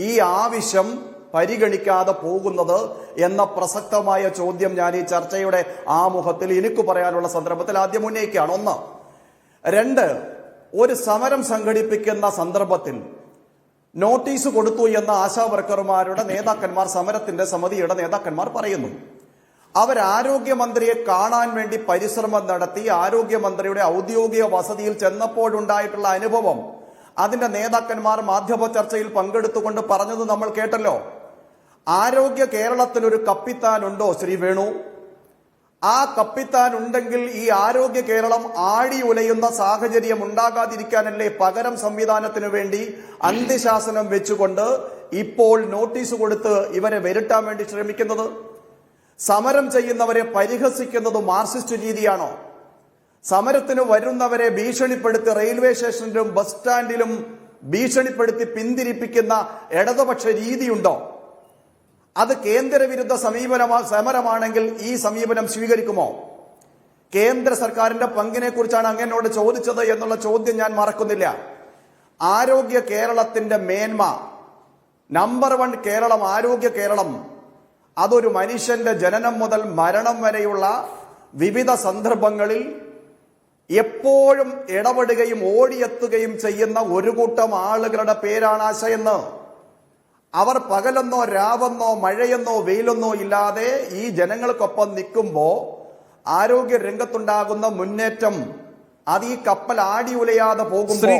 ഈ ആവശ്യം പരിഗണിക്കാതെ പോകുന്നത് എന്ന പ്രസക്തമായ ചോദ്യം ഞാൻ ഈ ചർച്ചയുടെ ആമുഖത്തിൽ എനിക്ക് പറയാനുള്ള സന്ദർഭത്തിൽ ആദ്യം ഉന്നയിക്കുകയാണ്. 1. 2, ഒരു സമരം സംഘടിപ്പിക്കുന്ന സന്ദർഭത്തിൽ നോട്ടീസ് കൊടുത്തു എന്ന ആശാ വർക്കർമാരുടെ നേതാക്കന്മാർ, സമരത്തിന്റെ സമിതിയുടെ നേതാക്കന്മാർ പറയുന്നു. അവർ ആരോഗ്യമന്ത്രിയെ കാണാൻ വേണ്ടി പരിശ്രമം നടത്തി ആരോഗ്യമന്ത്രിയുടെ ഔദ്യോഗിക വസതിയിൽ ചെന്നപ്പോഴുണ്ടായിട്ടുള്ള അനുഭവം അതിന്റെ നേതാക്കന്മാർ മാധ്യമ ചർച്ചയിൽ പങ്കെടുത്തുകൊണ്ട് പറഞ്ഞത് നമ്മൾ കേട്ടല്ലോ. ആരോഗ്യ കേരളത്തിനൊരു കപ്പിത്താൻ ഉണ്ടോ ശ്രീ വേണു? ആ കപ്പിത്താൻ ഉണ്ടെങ്കിൽ ഈ ആരോഗ്യ കേരളം ആടി ഉലയുന്ന സാഹചര്യം ഉണ്ടാകാതിരിക്കാനല്ലേ പകരം സംവിധാനത്തിനു വേണ്ടി അന്ത്യശാസനം വെച്ചുകൊണ്ട് ഇപ്പോൾ നോട്ടീസ് കൊടുത്ത് ഇവരെ വരുത്താൻ വേണ്ടി ശ്രമിക്കുന്നത്? സമരം ചെയ്യുന്നവരെ പരിഹസിക്കുന്നത് മാർക്സിസ്റ്റ് രീതിയാണോ? സമരത്തിന് വരുന്നവരെ ഭീഷണിപ്പെടുത്തി റെയിൽവേ സ്റ്റേഷനിലും ബസ് സ്റ്റാൻഡിലും ഭീഷണിപ്പെടുത്തി പിന്തിരിപ്പിക്കുന്ന ഇടതുപക്ഷ രീതിയുണ്ടോ? അത് കേന്ദ്രവിരുദ്ധ സമരമാണെങ്കിൽ ഈ സമീപനം സ്വീകരിക്കുമോ? കേന്ദ്ര സർക്കാരിന്റെ പങ്കിനെ കുറിച്ചാണ് അങ്ങനോട് ചോദിച്ചത് എന്നുള്ള ചോദ്യം ഞാൻ മറക്കുന്നില്ല. ആരോഗ്യ കേരളത്തിന്റെ മേന്മ, നമ്പർ 1 കേരളം, ആരോഗ്യ കേരളം, അതൊരു മനുഷ്യന്റെ ജനനം മുതൽ മരണം വരെയുള്ള വിവിധ സന്ദർഭങ്ങളിൽ എപ്പോഴും ഇടപെടുകയും ഓടിയെത്തുകയും ചെയ്യുന്ന ഒരു കൂട്ടം ആളുകളുടെ പേരാണ് ആശയെന്ന്. അവർ പകലെന്നോ രാവെന്നോ മഴയെന്നോ വെയിലെന്നോ ഇല്ലാതെ ഈ ജനങ്ങൾക്കൊപ്പം നിൽക്കുമ്പോൾ ആരോഗ്യ രംഗത്തുണ്ടാകുന്ന മുന്നേറ്റം അത് ഈ കപ്പൽ ആടി ഉലയാതെ പോകുമ്പോൾ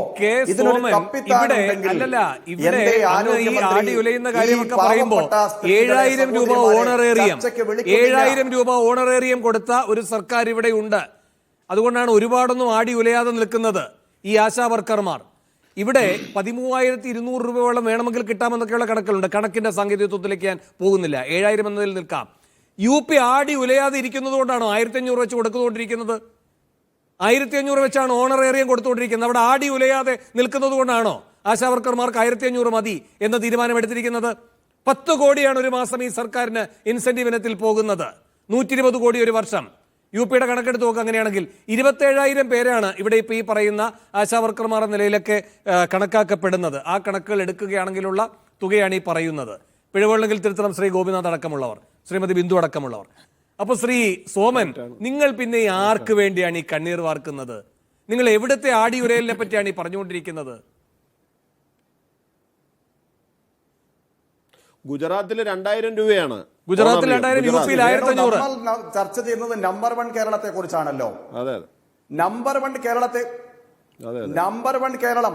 ഇതിനൊരു കപ്പിത്താനുണ്ടെങ്കിൽ 7,000 രൂപ ഓണറേറിയം കൊടുത്ത ഒരു സർക്കാർ ഇവിടെ ഉണ്ട്. അതുകൊണ്ടാണ് ഒരുപാടൊന്നും ആടി ഉലയാതെ നിൽക്കുന്നത് ഈ ആശാ വർക്കർമാർ. ഇവിടെ 13,200 രൂപയോളം വേണമെങ്കിൽ കിട്ടാമെന്നൊക്കെയുള്ള കണക്കുകളുണ്ട്. കണക്കിന്റെ സാങ്കേതികത്വത്തിലേക്ക് ഞാൻ പോകുന്നില്ല. 7,000 എന്നതിൽ നിൽക്കാം. UP ആടി ഉലയാതെ ഇരിക്കുന്നത് കൊണ്ടാണോ 1,500 വെച്ച് കൊടുത്തുകൊണ്ടിരിക്കുന്നത്? 1,500 വെച്ചാണ് ഓണറേറിയം കൊടുത്തുകൊണ്ടിരിക്കുന്നത്. അവിടെ ആടി ഉലയാതെ നിൽക്കുന്നത് കൊണ്ടാണോ ആശാ വർക്കർമാർക്ക് 1,500 മതി എന്ന തീരുമാനമെടുത്തിരിക്കുന്നത്? 10 കോടിയാണ് ഒരു മാസം ഈ സർക്കാരിന് ഇൻസെന്റീവ് ഇനത്തിൽ പോകുന്നത്. 120 കോടി ഒരു വർഷം. UP കണക്കെടുത്ത് നോക്കുക. അങ്ങനെയാണെങ്കിൽ 27,000 പേരാണ് ഇവിടെ ഇപ്പോൾ ഈ പറയുന്ന ആശാ വർക്കർമാർ എന്ന നിലയിലൊക്കെ കണക്കാക്കപ്പെടുന്നത്. ആ കണക്കുകൾ എടുക്കുകയാണെങ്കിലുള്ള തുകയാണ് ഈ പറയുന്നത്. പിഴവുണ്ടെങ്കിൽ തിരുത്തണം ശ്രീ ഗോപിനാഥ് അടക്കമുള്ളവർ, ശ്രീമതി ബിന്ദു അടക്കമുള്ളവർ. അപ്പൊ ശ്രീ സോമൻ, നിങ്ങൾ പിന്നെ ആർക്ക് വേണ്ടിയാണ് ഈ കണ്ണീർ വാർക്കുന്നത്? നിങ്ങൾ എവിടുത്തെ ആടി ഉരയലിനെ പറ്റിയാണ് ഈ പറഞ്ഞുകൊണ്ടിരിക്കുന്നത്? ഗുജറാത്തിൽ 2,000 രൂപയാണ്. ഗുജറാത്തിൽ 2,000, UP-ൽ 1,500. ചർച്ച ചെയ്യുന്നത് നമ്പർ 1 കേരളത്തെ കുറിച്ചാണല്ലോ. അതെ, നമ്പർ 1 കേരളത്തെ, നമ്പർ 1 കേരളം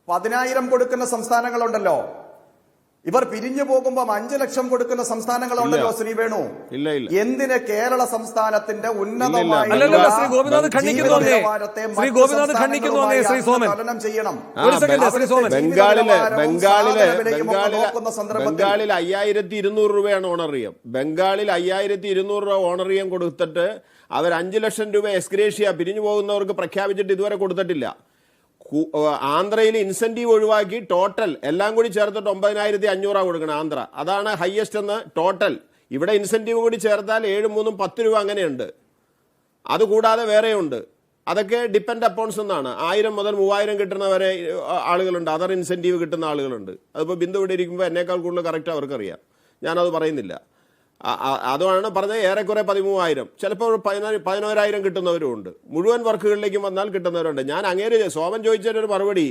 10,000 കൊടുക്കുന്ന സംസ്ഥാനങ്ങളുണ്ടല്ലോ. ഇവർ പിരിഞ്ഞു പോകുമ്പോൾ 5 ലക്ഷം കൊടുക്കുന്ന സംസ്ഥാനങ്ങളുണ്ടല്ലോ ശ്രീ വേണു. എന്തിന് കേരള സംസ്ഥാനത്തിന്റെ ഉന്നതമായ ബംഗാളിൽ 5,200 രൂപയാണ് ഓണറിയം. ബംഗാളിൽ 5,200 രൂപ ഓണറിയം കൊടുത്തിട്ട് അവർ 5 ലക്ഷം രൂപ എക്സ്ഗ്രേഷ്യ പിരിഞ്ഞു പോകുന്നവർക്ക് പ്രഖ്യാപിച്ചിട്ട് ഇതുവരെ കൊടുത്തിട്ടില്ല. ആന്ധ്രയിൽ ഇൻസെന്റീവ് ഒഴിവാക്കി ടോട്ടൽ എല്ലാം കൂടി ചേർത്തിട്ട് 9,500 കൊടുക്കണം ആന്ധ്ര. അതാണ് ഹയസ്റ്റ് എന്ന് ടോട്ടൽ. ഇവിടെ ഇൻസെന്റീവ് കൂടി ചേർത്താൽ 7, 3, 10 രൂപ അങ്ങനെയുണ്ട്. അതുകൂടാതെ വേറെയുണ്ട്. അതൊക്കെ ഡിപ്പെൻഡ് അപ്പോൺസ് എന്നാണ്. 1,000 മുതൽ 3,000 കിട്ടുന്നവരെ ആളുകളുണ്ട്, അതർ ഇൻസെന്റീവ് കിട്ടുന്ന ആളുകളുണ്ട്. അതിപ്പോൾ ബിന്ദു ഇവിടെ ഇരിക്കുമ്പോൾ എന്നേക്കാൾ കൂടുതൽ കറക്റ്റ് അവർക്കറിയാം, ഞാനത് പറയുന്നില്ല. അതുമാണ് പറഞ്ഞത്. ഏറെക്കുറെ 13,000, ചിലപ്പോൾ 11,000 കിട്ടുന്നവരുമുണ്ട്. മുഴുവൻ വർക്കുകളിലേക്കും വന്നാൽ കിട്ടുന്നവരുണ്ട്. ഞാൻ അങ്ങേര് സോമൻ ചോദിച്ചതിനൊരു മറുപടി,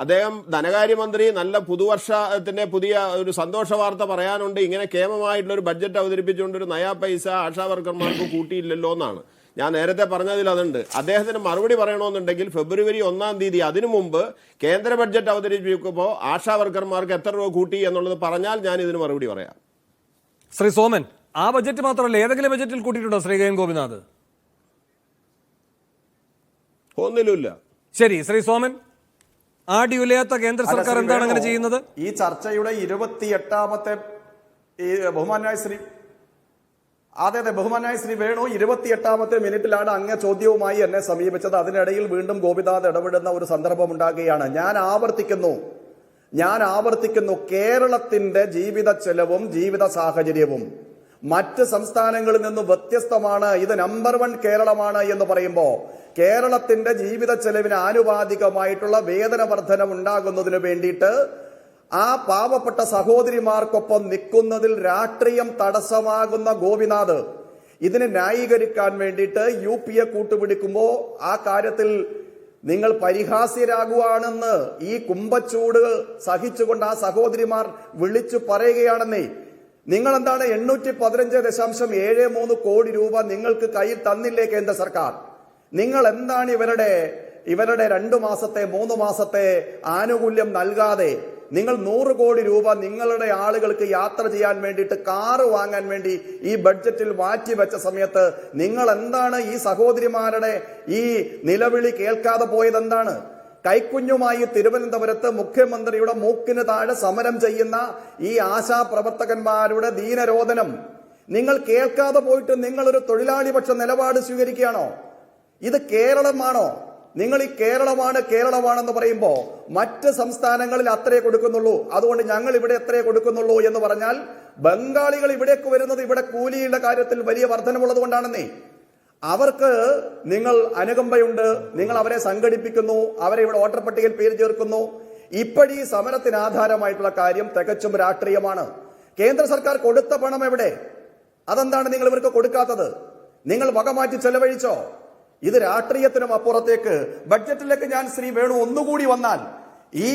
അദ്ദേഹം ധനകാര്യമന്ത്രി നല്ല പുതുവർഷത്തിന്റെ പുതിയ ഒരു സന്തോഷ വാർത്ത പറയാനുണ്ട്, ഇങ്ങനെ കേമമായിട്ടുള്ളൊരു ബഡ്ജറ്റ് അവതരിപ്പിച്ചുകൊണ്ട് ഒരു നയാ പൈസ ആശാ വർക്കർമാർക്ക് കൂട്ടിയില്ലല്ലോ എന്നാണ് ഞാൻ നേരത്തെ പറഞ്ഞതിൽ. അതുണ്ട്. അദ്ദേഹത്തിന് മറുപടി പറയണമെന്നുണ്ടെങ്കിൽ ഫെബ്രുവരി 1-ാം തീയതി അതിനു മുമ്പ് കേന്ദ്ര ബഡ്ജറ്റ് അവതരിപ്പിക്കുമ്പോൾ ആശാ വർക്കർമാർക്ക് എത്ര രൂപ കൂട്ടി എന്നുള്ളത് പറഞ്ഞാൽ ഞാൻ ഇതിന് മറുപടി പറയാം. ശ്രീ സോമൻ, ആ ബജറ്റ് മാത്രമല്ല ഏതെങ്കിലും ബജറ്റിൽ കൂട്ടിയിട്ടുണ്ടോ ശ്രീ കെ എൻ ഗോപിനാഥ്? ഒന്നിലുമില്ല. ശരി, ശ്രീ സോമൻ, ആടി ഉലയാത്ത കേന്ദ്ര സർക്കാർ എന്താണ് അങ്ങനെ ചെയ്യുന്നത്? ഈ ചർച്ചയുടെ 28ാമത്തെ ബഹുമാനായ ശ്രീ വേണു 28ാമത്തെ മിനിറ്റിലാണ് അങ്ങ് ചോദ്യവുമായി എന്നെ സമീപിച്ചത്. അതിനിടയിൽ വീണ്ടും ഗോപിനാഥ് ഇടപെടുന്ന ഒരു സന്ദർഭം ഉണ്ടാകുകയാണ്. ഞാൻ ആവർത്തിക്കുന്നു, കേരളത്തിന്റെ ജീവിത ചെലവും ജീവിത സാഹചര്യവും മറ്റ് സംസ്ഥാനങ്ങളിൽ നിന്ന് വ്യത്യസ്തമാണ്. ഇത് നമ്പർ 1 കേരളമാണ് എന്ന് പറയുമ്പോൾ കേരളത്തിന്റെ ജീവിത ചെലവിന് ആനുപാതികമായിട്ടുള്ള വേതന വർധനം ഉണ്ടാകുന്നതിന് വേണ്ടിയിട്ട് ആ പാവപ്പെട്ട സഹോദരിമാർക്കൊപ്പം നിൽക്കുന്നതിൽ രാഷ്ട്രീയം തടസ്സമാകുന്ന ഗോപിനാഥ് ഇതിനെ ന്യായീകരിക്കാൻ വേണ്ടിയിട്ട് UPയെ കൂട്ടുപിടിക്കുമ്പോൾ ആ കാര്യത്തിൽ നിങ്ങൾ പരിഹാസ്യരാകുവാണെന്ന് ഈ കുംഭച്ചൂട് സഹിച്ചുകൊണ്ട് ആ സഹോദരിമാർ വിളിച്ചു പറയുകയാണെന്നേ. നിങ്ങൾ എന്താണ് 815.73 കോടി രൂപ നിങ്ങൾക്ക് കയ്യിൽ തന്നില്ലേ കേന്ദ്ര സർക്കാർ? നിങ്ങൾ എന്താണ് ഇവരുടെ 2 മാസത്തെ 3 മാസത്തെ ആനുകൂല്യം നൽകാതെ നിങ്ങൾ 100 കോടി രൂപ നിങ്ങളുടെ ആളുകൾക്ക് യാത്ര ചെയ്യാൻ വേണ്ടിയിട്ട് കാറ് വാങ്ങാൻ വേണ്ടി ഈ ബഡ്ജറ്റിൽ മാറ്റിവെച്ച സമയത്ത് നിങ്ങൾ എന്താണ് ഈ സഹോദരിമാരുടെ ഈ നിലവിളി കേൾക്കാതെ പോയത്? എന്താണ്? കൈക്കുഞ്ഞുമായി തിരുവനന്തപുരത്ത് മുഖ്യമന്ത്രിയുടെ മൂക്കിന് താഴെ സമരം ചെയ്യുന്ന ഈ ആശാപ്രവർത്തകന്മാരുടെ ദീനരോധനം നിങ്ങൾ കേൾക്കാതെ പോയിട്ട് നിങ്ങളൊരു തൊഴിലാളിപക്ഷ നിലപാട് സ്വീകരിക്കുകയാണോ? ഇത് കേരളമാണോ? നിങ്ങൾ ഈ കേരളമാണെന്ന് പറയുമ്പോൾ മറ്റ് സംസ്ഥാനങ്ങളിൽ അത്രേ കൊടുക്കുന്നുള്ളൂ, അതുകൊണ്ട് ഞങ്ങൾ ഇവിടെ എത്രേ കൊടുക്കുന്നുള്ളൂ എന്ന് പറഞ്ഞാൽ ബംഗാളികൾ ഇവിടേക്ക് വരുന്നത് ഇവിടെ കൂലിയുടെ കാര്യത്തിൽ വലിയ വർധനമുള്ളത് കൊണ്ടാണെന്നേ. അവർക്ക് നിങ്ങൾ അനുകമ്പയുണ്ട്, നിങ്ങൾ അവരെ സംഘടിപ്പിക്കുന്നു, അവരെ ഇവിടെ വോട്ടർ പട്ടികയിൽ പേര് ചേർക്കുന്നു. ഇപ്പോഴീ സമരത്തിന് ആധാരമായിട്ടുള്ള കാര്യം തികച്ചും രാഷ്ട്രീയമാണ്. കേന്ദ്ര സർക്കാർ കൊടുത്ത പണം എവിടെ? അതെന്താണ് നിങ്ങൾ ഇവർക്ക് കൊടുക്കാത്തത്? നിങ്ങൾ വകമാറ്റി ചെലവഴിച്ചോ? ഇത് രാഷ്ട്രീയത്തിനും അപ്പുറത്തേക്ക് ബഡ്ജറ്റിലേക്ക് ഞാൻ ശ്രീ വേണു ഒന്നുകൂടി വന്നാൽ ഈ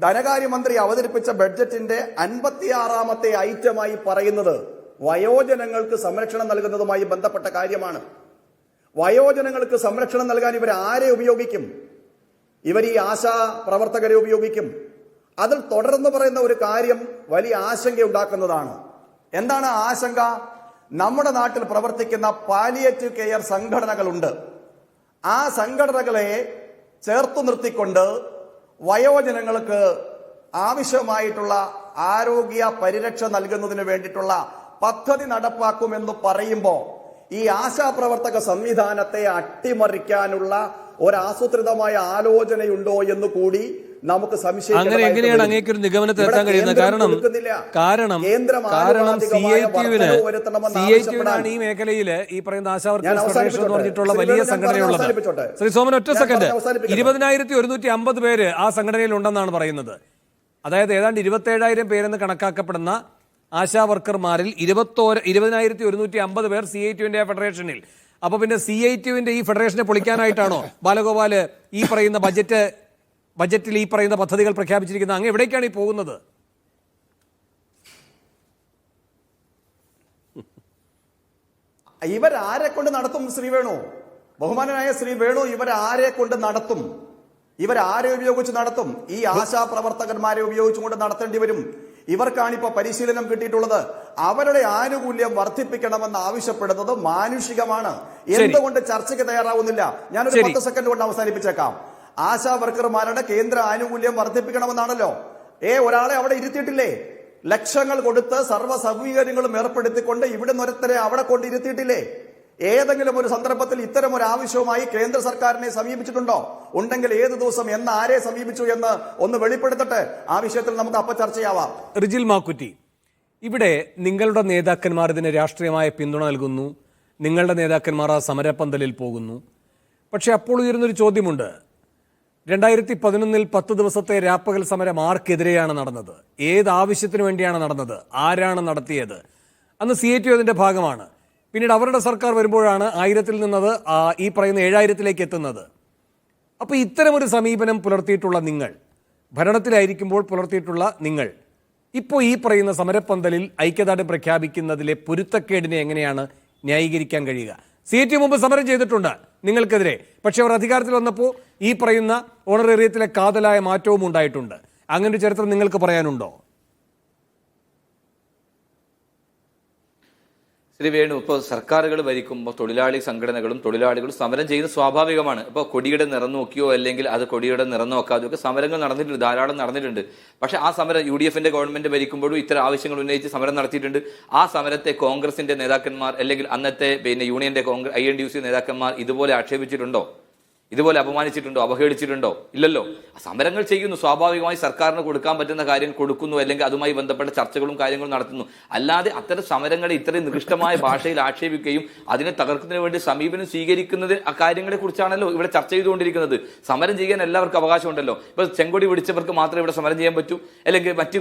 ധനകാര്യമന്ത്രി അവതരിപ്പിച്ച ബഡ്ജറ്റിന്റെ 56ാമത്തെ ഐറ്റമായി പറയുന്നത് വയോജനങ്ങൾക്ക് സംരക്ഷണം നൽകുന്നതുമായി ബന്ധപ്പെട്ട കാര്യമാണ്. വയോജനങ്ങൾക്ക് സംരക്ഷണം നൽകാൻ ഇവർ ആരെ ഉപയോഗിക്കും? ഇവർ ഈ ആശാ പ്രവർത്തകരെ ഉപയോഗിക്കും. അതിൽ തുടർന്ന് പറയുന്ന ഒരു കാര്യം വലിയ ആശങ്ക ഉണ്ടാക്കുന്നതാണ്. എന്താണ് ആശങ്ക? നമ്മുടെ നാട്ടിൽ പ്രവർത്തിക്കുന്ന പാലിയേറ്റീവ് കെയർ സംഘടനകളുണ്ട്. ആ സംഘടനകളെ ചേർത്തു നിർത്തിക്കൊണ്ട് വയോജനങ്ങൾക്ക് ആവശ്യമായിട്ടുള്ള ആരോഗ്യ പരിരക്ഷ നൽകുന്നതിന് വേണ്ടിയിട്ടുള്ള പദ്ധതി നടപ്പാക്കുമെന്ന് പറയുമ്പോൾ ഈ ആശാപ്രവർത്തക സംവിധാനത്തെ അട്ടിമറിക്കാനുള്ള ഒരാസൂത്രിതമായ ആലോചനയുണ്ടോ എന്ന് കൂടി നമുക്ക് സംശയം. അങ്ങനെ എങ്ങനെയാണ് അങ്ങേക്കൊരു നിഗമനത്തിൽ എത്താൻ കഴിയുന്നത്? കാരണം CITUവിനാണ് ഈ മേഖലയിൽ ഈ പറയുന്ന ആശാവർക്കേഴ്സ് ഫെഡറേഷൻ എന്ന് പറഞ്ഞിട്ടുള്ള വലിയ സംഘടനയുള്ളത്. ശ്രീ സോമൻ, ഒറ്റ സെക്കൻഡ്. 20,150 പേര് ആ സംഘടനയിൽ ഉണ്ടെന്നാണ് പറയുന്നത്. അതായത് ഏതാണ്ട് 27,000 പേരെന്ന് കണക്കാക്കപ്പെടുന്ന ആശാ വർക്കർമാരിൽ 20,150 പേർ CITUവിന്റെ ഫെഡറേഷനിൽ. അപ്പൊ പിന്നെ CITUവിന്റെ ഈ ഫെഡറേഷനെ പൊളിക്കാനായിട്ടാണോ ബാലഗോപാല് ഈ പറയുന്ന ബജറ്റിൽ ഈ പറയുന്ന പദ്ധതികൾ പ്രഖ്യാപിച്ചിരിക്കുന്നത്? അങ്ങ് എവിടേക്കാണ് ഈ പോകുന്നത്? ഇവരാരെ കൊണ്ട് നടത്തും ശ്രീ വേണു? ബഹുമാനനായ ശ്രീ വേണു, ഇവരാരെ കൊണ്ട് നടത്തും? ഇവരാരെ ഉപയോഗിച്ച് നടത്തും? ഈ ആശാ പ്രവർത്തകന്മാരെ ഉപയോഗിച്ചുകൊണ്ട് നടത്തേണ്ടി വരും. ഇവർക്കാണ് ഇപ്പൊ പരിശീലനം കിട്ടിയിട്ടുള്ളത്. അവരുടെ ആനുകൂല്യം വർദ്ധിപ്പിക്കണമെന്ന് ആവശ്യപ്പെടുന്നത് മാനുഷികമാണ്. എന്തുകൊണ്ട് ചർച്ചയ്ക്ക് തയ്യാറാവുന്നില്ല? ഞാനൊരു 10 സെക്കൻഡ് കൊണ്ട് അവസാനിപ്പിച്ചേക്കാം. ആശാ വർക്കർമാരുടെ കേന്ദ്ര ആനുകൂല്യം വർദ്ധിപ്പിക്കണമെന്നാണല്ലോ. ഒരാളെ അവിടെ ഇരുത്തിയിട്ടില്ലേ? ലക്ഷങ്ങൾ കൊടുത്ത് സർവ്വ സൗകര്യങ്ങളും ഏർപ്പെടുത്തിക്കൊണ്ട് ഇവിടെ നിരത്തരെ അവിടെ കൊണ്ട് ഇരുത്തിയിട്ടില്ലേ? ഏതെങ്കിലും ഒരു സന്ദർഭത്തിൽ ഇത്തരം ഒരു ആവശ്യവുമായി കേന്ദ്ര സർക്കാരിനെ സമീപിച്ചിട്ടുണ്ടോ? ഉണ്ടെങ്കിൽ ഏത് ദിവസം എന്ന് ആരെ സമീപിച്ചു എന്ന് ഒന്ന് വെളിപ്പെടുത്തട്ടെ. ആ വിഷയത്തിൽ നമുക്ക് അപ്പ ചർച്ചയാവാം. റിജിൽ മാക്കുറ്റി, ഇവിടെ നിങ്ങളുടെ നേതാക്കന്മാർ ഇതിന് രാഷ്ട്രീയമായ പിന്തുണ നൽകുന്നു, നിങ്ങളുടെ നേതാക്കന്മാർ ആ സമരപ്പന്തലിൽ പോകുന്നു. പക്ഷെ അപ്പോൾ ഉയരുന്നൊരു ചോദ്യമുണ്ട്. 2011 10 ദിവസത്തെ രാപ്പകൽ സമരം ആർക്കെതിരെയാണ് നടന്നത്? ഏത് ആവശ്യത്തിന് വേണ്ടിയാണ് നടന്നത്? ആരാണ് നടത്തിയത്? അന്ന് CITU അതിന്റെ ഭാഗമാണ്. പിന്നീട് അവരുടെ സർക്കാർ വരുമ്പോഴാണ് 1000-ൽ നിന്നത് ഈ പറയുന്ന 7000-ലേക്ക് എത്തുന്നത്. അപ്പോൾ ഇത്തരമൊരു സമീപനം പുലർത്തിയിട്ടുള്ള നിങ്ങൾ, ഭരണത്തിലായിരിക്കുമ്പോൾ പുലർത്തിയിട്ടുള്ള നിങ്ങൾ, ഇപ്പോൾ ഈ പറയുന്ന സമരപ്പന്തലിൽ ഐക്യദാർഢ്യം പ്രഖ്യാപിക്കുന്നതിലെ പൊരുത്തക്കേടിനെ എങ്ങനെയാണ് ന്യായീകരിക്കാൻ കഴിയുക? CITU മുമ്പ് സമരം ചെയ്തിട്ടുണ്ട് നിങ്ങൾക്കെതിരെ. പക്ഷെ അവർ അധികാരത്തിൽ വന്നപ്പോൾ ഈ പറയുന്ന ഓണറേറിയത്തിലെ കാതലായ മാറ്റവും ഉണ്ടായിട്ടുണ്ട്. അങ്ങനെ ഒരു ചരിത്രം നിങ്ങൾക്ക് പറയാനുണ്ടോ? ശ്രീ വേണു, ഇപ്പോൾ സർക്കാരുകൾ ഭരിക്കുമ്പോൾ തൊഴിലാളി സംഘടനകളും തൊഴിലാളികളും സമരം ചെയ്യുന്നത് സ്വാഭാവികമാണ്. ഇപ്പോൾ കൊടിയുടെ നിറം നോക്കിയോ അല്ലെങ്കിൽ അത് കൊടിയുടെ നിറം നോക്കാതെയോ ഒക്കെ സമരങ്ങൾ നടന്നിട്ടുണ്ട്, ധാരാളം നടന്നിട്ടുണ്ട്. പക്ഷേ ആ സമരം UDFന്റെ ഗവൺമെന്റ് ഭരിക്കുമ്പോഴും ഇത്തരം ആവശ്യങ്ങൾ ഉന്നയിച്ച് സമരം നടത്തിയിട്ടുണ്ട്. ആ സമരത്തെ കോൺഗ്രസിന്റെ നേതാക്കന്മാർ അല്ലെങ്കിൽ അന്നത്തെ യൂണിയന്റെ INDUC നേതാക്കന്മാർ ഇതുപോലെ ആക്ഷേപിച്ചിട്ടുണ്ടോ? ഇതുപോലെ അപമാനിച്ചിട്ടുണ്ടോ? അവഹേളിച്ചിട്ടുണ്ടോ? ഇല്ലല്ലോ. സമരങ്ങൾ ചെയ്യുന്നു, സ്വാഭാവികമായി സർക്കാരിന് കൊടുക്കാൻ പറ്റുന്ന കാര്യം കൊടുക്കുന്നു, അല്ലെങ്കിൽ അതുമായി ബന്ധപ്പെട്ട ചർച്ചകളും കാര്യങ്ങളും നടത്തുന്നു. അല്ലാതെ അത്തരം സമരങ്ങളെ ഇത്രയും നികൃഷ്ടമായ ഭാഷയിൽ ആക്ഷേപിക്കുകയും അതിനെ തകർക്കുന്നതിന് വേണ്ടി സമീപനം സ്വീകരിക്കുന്നത് ആ കാര്യങ്ങളെ കുറിച്ചാണല്ലോ ഇവിടെ ചർച്ച ചെയ്തുകൊണ്ടിരിക്കുന്നത്. സമരം ചെയ്യാൻ എല്ലാവർക്കും അവകാശമുണ്ടല്ലോ. ഇപ്പൊ ചെങ്കൊടി പിടിച്ചവർക്ക് മാത്രമേ ഇവിടെ സമരം ചെയ്യാൻ പറ്റൂ, അല്ലെങ്കിൽ മറ്റു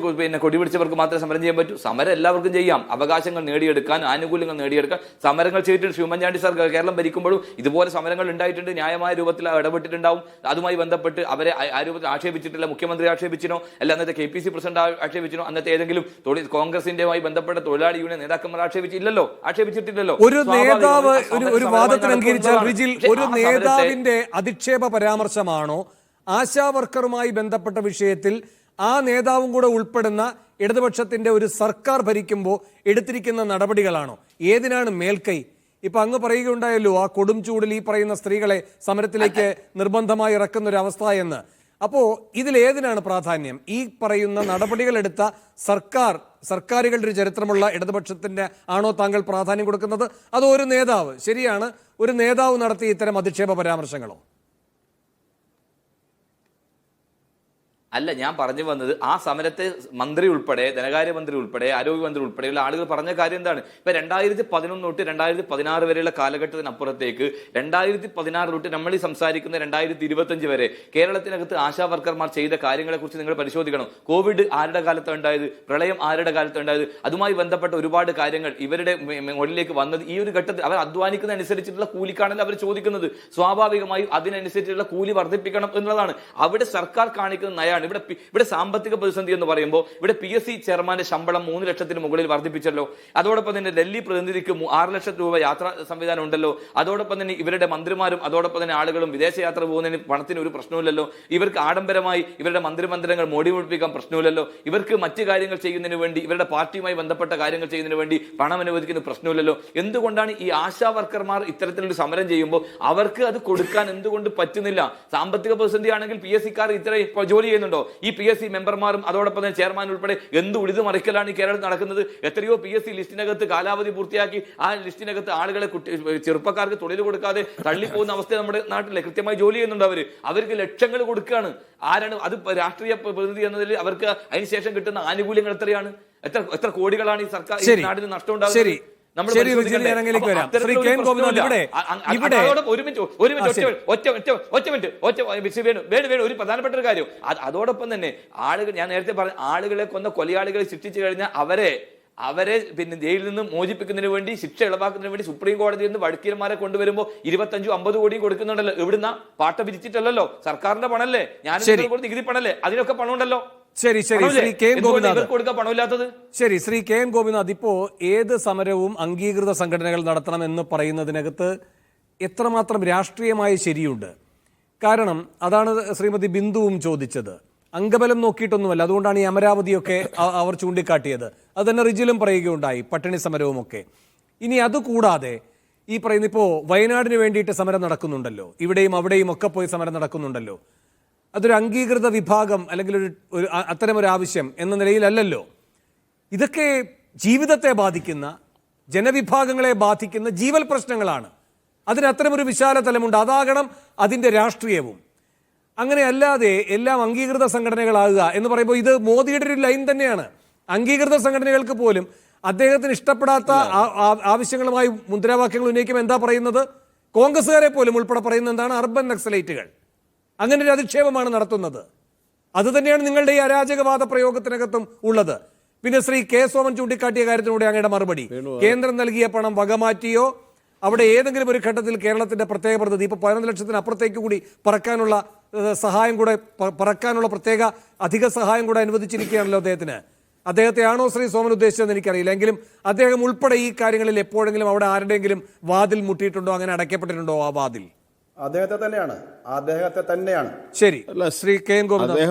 കൊടി പിടിച്ചവർക്ക് മാത്രമേ സമരം ചെയ്യാൻ പറ്റൂ. സമരം എല്ലാവർക്കും ചെയ്യാം. അവകാശങ്ങൾ നേടിയെടുക്കാൻ, ആനുകൂല്യങ്ങൾ നേടിയെടുക്കാൻ സമരങ്ങൾ ചെയ്തിട്ടുണ്ട്. ഉമ്മൻചാണ്ടി സർക്കാർ കേരളം ഭരിക്കുമ്പോഴും ഇതുപോലെ സമരങ്ങൾ ഉണ്ടായിട്ടുണ്ട്. ന്യായമായ രൂപത്തിൽ ഇടപെട്ടിട്ടുണ്ടാവും. അതുമായി ബന്ധപ്പെട്ട് അവരെ ആ രൂപത്തിൽ ആക്ഷേപിച്ചിട്ടില്ല. മുഖ്യമന്ത്രി ആക്ഷേപിച്ചിനോ, അല്ല അന്നത്തെ KPC പ്രസിഡന്റ് ആക്ഷേപിച്ചിനോ, അന്നത്തെ ഏതെങ്കിലും കോൺഗ്രസിന്റെമായി ബന്ധപ്പെട്ട തൊഴിലാളി യൂണിയൻ നേതാക്കന്മാർ ആക്ഷേപിച്ചില്ലല്ലോ, ആക്ഷേപിച്ചിട്ടില്ലല്ലോ. ഒരു നേതാവ് ഒരു വാദത്തിന് അംഗീകരിച്ചാൽ റിജിൽ, ഒരു നേതാവിന്റെ അധിക്ഷേപ പരാമർശമാണോ ആശാ വർക്കറുമായി ബന്ധപ്പെട്ട വിഷയത്തിൽ ആ നേതാവും കൂടെ ഉൾപ്പെടുന്ന ഇടതുപക്ഷത്തിന്റെ ഒരു സർക്കാർ ഭരിക്കുമ്പോൾ എടുത്തിരിക്കുന്ന നടപടികളാണോ? ഏതിനാണ് മേൽക്കൈ? ഇപ്പൊ അങ്ങ് പറയുകയുണ്ടായല്ലോ ആ കൊടും ചൂടിൽ ഈ പറയുന്ന സ്ത്രീകളെ സമരത്തിലേക്ക് നിർബന്ധമായി ഇറക്കുന്ന ഒരു അവസ്ഥ എന്ന്. അപ്പോ ഇതിലേതിനാണ് പ്രാധാന്യം? ഈ പറയുന്ന നടപടികളെടുത്ത സർക്കാരുകളുടെ ഒരു ചരിത്രമുള്ള ഇടതുപക്ഷത്തിന്റെ ആണോ താങ്കൾ പ്രാധാന്യം കൊടുക്കുന്നത്? അതോ ഒരു നേതാവ്, ശരിയാണ്, ഒരു നേതാവ് നടത്തിയ ഇത്തരം അധിക്ഷേപ പരാമർശങ്ങളോ? അല്ല, ഞാൻ പറഞ്ഞു വന്നത് ആ സമരത്തെ മന്ത്രി ഉൾപ്പെടെ, ധനകാര്യമന്ത്രി ഉൾപ്പെടെ, ആരോഗ്യമന്ത്രി ഉൾപ്പെടെയുള്ള ആളുകൾ പറഞ്ഞ കാര്യം എന്താണ്? ഇപ്പൊ 2011 തൊട്ട് 2016 വരെയുള്ള കാലഘട്ടത്തിനപ്പുറത്തേക്ക് 2016 തൊട്ട് നമ്മൾ ഈ സംസാരിക്കുന്ന 2025 വരെ കേരളത്തിനകത്ത് ആശാ വർക്കർമാർ ചെയ്ത കാര്യങ്ങളെ കുറിച്ച് നിങ്ങൾ പരിശോധിക്കണം. കോവിഡ് ആരുടെ കാലത്താണ് ഉണ്ടായത്? പ്രളയം ആരുടെ കാലത്താണ് ഉണ്ടായത്? അതുമായി ബന്ധപ്പെട്ട ഒരുപാട് കാര്യങ്ങൾ ഇവരുടെ മുകളിലേക്ക് വന്നത് ഈ ഒരു ഘട്ടത്തിൽ അവർ അധ്വാനിക്കുന്നതനുസരിച്ചിട്ടുള്ള കൂലിക്കാണല്ലോ അവർ ചോദിക്കുന്നത്. സ്വാഭാവികമായും അതിനനുസരിച്ചുള്ള കൂലി വർദ്ധിപ്പിക്കണം എന്നുള്ളതാണ് അവിടെ സർക്കാർ കാണിക്കുന്ന നയമാണ്. ഇവിടെ സാമ്പത്തിക പ്രതിസന്ധി എന്ന് പറയുമ്പോൾ ഇവിടെ PSC ചെയർമാന്റെ ശമ്പളം 3 ലക്ഷത്തിന് മുകളിൽ വർദ്ധിപ്പിച്ചല്ലോ. അതോടൊപ്പം തന്നെ ഡൽഹി പ്രതിനിധിക്ക് 6 ലക്ഷം രൂപ യാത്രാ സംവിധാനം ഉണ്ടല്ലോ. അതോടൊപ്പം തന്നെ ഇവരുടെ മന്ത്രിമാരും അതോടൊപ്പം തന്നെ ആളുകളും വിദേശയാത്ര പോകുന്നതിന് പണത്തിന് ഒരു പ്രശ്നമില്ലല്ലോ. ഇവർക്ക് ആഡംബരമായി ഇവരുടെ മന്ത്രിമന്ദിരങ്ങൾ മോടി മുടിപ്പിക്കാൻ പ്രശ്നമില്ലല്ലോ. ഇവർക്ക് മറ്റു കാര്യങ്ങൾ ചെയ്യുന്നതിന് വേണ്ടി, ഇവരുടെ പാർട്ടിയുമായി ബന്ധപ്പെട്ട കാര്യങ്ങൾ ചെയ്യുന്നതിന് വേണ്ടി പണം അനുവദിക്കുന്ന പ്രശ്നമില്ലല്ലോ. എന്തുകൊണ്ടാണ് ഈ ആശാ വർക്കർമാർ ഇത്തരത്തിലൊരു സമരം ചെയ്യുമ്പോൾ അവർക്ക് അത് കൊടുക്കാൻ എന്തുകൊണ്ട് പറ്റുന്നില്ല? സാമ്പത്തിക പ്രതിസന്ധി ആണെങ്കിൽ PSCക്കാർ ഇത്ര ജോലി ചെയ്യുന്നുണ്ടോ? ഈ PSC മെമ്പർമാരും അതോടൊപ്പം തന്നെ ചെയർമാൻ ഉൾപ്പെടെ എന്ത് ഉളിത് മറിക്കലാണ് ഈ കേരളത്തിൽ നടക്കുന്നത്? എത്രയോ PSC ലിസ്റ്റിനകത്ത് കാലാവധി പൂർത്തിയാക്കി ആ ലിസ്റ്റിനകത്ത് ആളുകളെ ചെറുപ്പക്കാർക്ക് തൊഴിൽ കൊടുക്കാതെ തള്ളിപ്പോകുന്ന അവസ്ഥ നമ്മുടെ നാട്ടിലെ കൃത്യമായി ജോലി ചെയ്യുന്നുണ്ട്. അവർക്ക് ലക്ഷങ്ങൾ കൊടുക്കുകയാണ്. ആരാണ് അത്? രാഷ്ട്രീയ പ്രതിനിധി എന്നതിൽ അവർക്ക് അതിനുശേഷം കിട്ടുന്ന ആനുകൂല്യങ്ങൾ എത്രയാണ്? എത്ര കോടികളാണ് ഈ സർക്കാർ നാടിന് നഷ്ടം ഉണ്ടാകുന്നത്? ഒരു പ്രധാനപ്പെട്ട ഒരു കാര്യം, അതോടൊപ്പം തന്നെ ആളുകൾ, ഞാൻ നേരത്തെ പറഞ്ഞ ആളുകളെ കൊന്ന കൊലയാളികളെ ശിക്ഷിച്ചു കഴിഞ്ഞാൽ അവരെ പിന്നെ ജയിലിൽ നിന്ന് മോചിപ്പിക്കുന്നതിന് വേണ്ടി, ശിക്ഷ ഇളവാക്കുന്നതിന് വേണ്ടി സുപ്രീം കോടതിയിൽ നിന്ന് വക്കീലന്മാരെ കൊണ്ടുവരുമ്പോൾ 25-50 കോടിയും കൊടുക്കുന്നുണ്ടല്ലോ. എവിടുന്ന? പാട്ട പിരിച്ചിട്ടല്ലോ, സർക്കാരിന്റെ പണല്ലേ, ഞാൻ നികുതി പണല്ലേ, അതിനൊക്കെ പണമുണ്ടല്ലോ. ശരി ശ്രീ KN ഗോപിനാഥ്, ശ്രീ KN ഗോപിനാഥ്, ഇപ്പോ ഏത് സമരവും അംഗീകൃത സംഘടനകൾ നടത്തണമെന്ന് പറയുന്നതിനകത്ത് എത്രമാത്രം രാഷ്ട്രീയമായ ശരിയുണ്ട്? കാരണം അതാണ് ശ്രീമതി ബിന്ദുവും ചോദിച്ചത്. അംഗബലം നോക്കിയിട്ടൊന്നുമല്ല. അതുകൊണ്ടാണ് ഈ അമരാവതിയൊക്കെ അവർ ചൂണ്ടിക്കാട്ടിയത്. അത് തന്നെ റിജിലും പറയുകയുണ്ടായി, പട്ടിണി സമരവും ഒക്കെ. ഇനി അതുകൂടാതെ ഈ പറയുന്ന ഇപ്പോൾ വയനാടിന് വേണ്ടിയിട്ട് സമരം നടക്കുന്നുണ്ടല്ലോ, ഇവിടെയും അവിടെയും ഒക്കെ പോയി സമരം നടക്കുന്നുണ്ടല്ലോ. അതൊരു അംഗീകൃത വിഭാഗം അല്ലെങ്കിൽ ഒരു അത്തരമൊരു ആവശ്യം എന്ന നിലയിലല്ലല്ലോ. ഇതൊക്കെ ജീവിതത്തെ ബാധിക്കുന്ന, ജനവിഭാഗങ്ങളെ ബാധിക്കുന്ന ജീവൽ പ്രശ്നങ്ങളാണ്. അതിന് അത്തരമൊരു വിശാല തലമുണ്ട്. അതാകണം അതിൻ്റെ രാഷ്ട്രീയവും. അങ്ങനെ അല്ലാതെ എല്ലാം അംഗീകൃത സംഘടനകളാകുക എന്ന് പറയുമ്പോൾ ഇത് മോദിയുടെ ഒരു ലൈൻ തന്നെയാണ്. അംഗീകൃത സംഘടനകൾക്ക് പോലും അദ്ദേഹത്തിന് ഇഷ്ടപ്പെടാത്ത ആവശ്യങ്ങളുമായി മുദ്രാവാക്യങ്ങൾ ഉന്നയിക്കുമ്പോൾ എന്താ പറയുന്നത്? കോൺഗ്രസ്സുകാരെ പോലും ഉൾപ്പെടെ പറയുന്നത് എന്താണ്? അർബൻ നക്സലൈറ്റുകൾ. അങ്ങനെ ഒരു അധിക്ഷേപമാണ് നടത്തുന്നത്. അത് തന്നെയാണ് നിങ്ങളുടെ ഈ അരാജകവാദ പ്രയോഗത്തിനകത്തും ഉള്ളത്. പിന്നെ ശ്രീ K സോമൻ ചൂണ്ടിക്കാട്ടിയ കാര്യത്തിലൂടെ അങ്ങയുടെ മറുപടി, കേന്ദ്രം നൽകിയ പണം വകമാറ്റിയോ അവിടെ ഏതെങ്കിലും ഒരു ഘട്ടത്തിൽ കേരളത്തിന്റെ പ്രത്യേക പദ്ധതി, ഇപ്പൊ 11 ലക്ഷത്തിന് അപ്പുറത്തേക്ക് കൂടി പറക്കാനുള്ള സഹായം കൂടെ, പറക്കാനുള്ള പ്രത്യേക അധിക സഹായം കൂടെ അനുവദിച്ചിരിക്കുകയാണല്ലോ അദ്ദേഹത്തിന്. അദ്ദേഹത്തെ ആണോ ശ്രീ സോമൻ ഉദ്ദേശിച്ചതെന്ന് എനിക്കറിയില്ല. എങ്കിലും അദ്ദേഹം ഉൾപ്പെടെ ഈ കാര്യങ്ങളിൽ എപ്പോഴെങ്കിലും അവിടെ ആരുടെയെങ്കിലും വാതിൽ മുട്ടിയിട്ടുണ്ടോ? അങ്ങനെ അടയ്ക്കപ്പെട്ടിട്ടുണ്ടോ ആ വാതിൽ? അദ്ദേഹത്തെ തന്നെയാണ്. ശരി, ശ്രീ KN ഗോപിനാഥ്,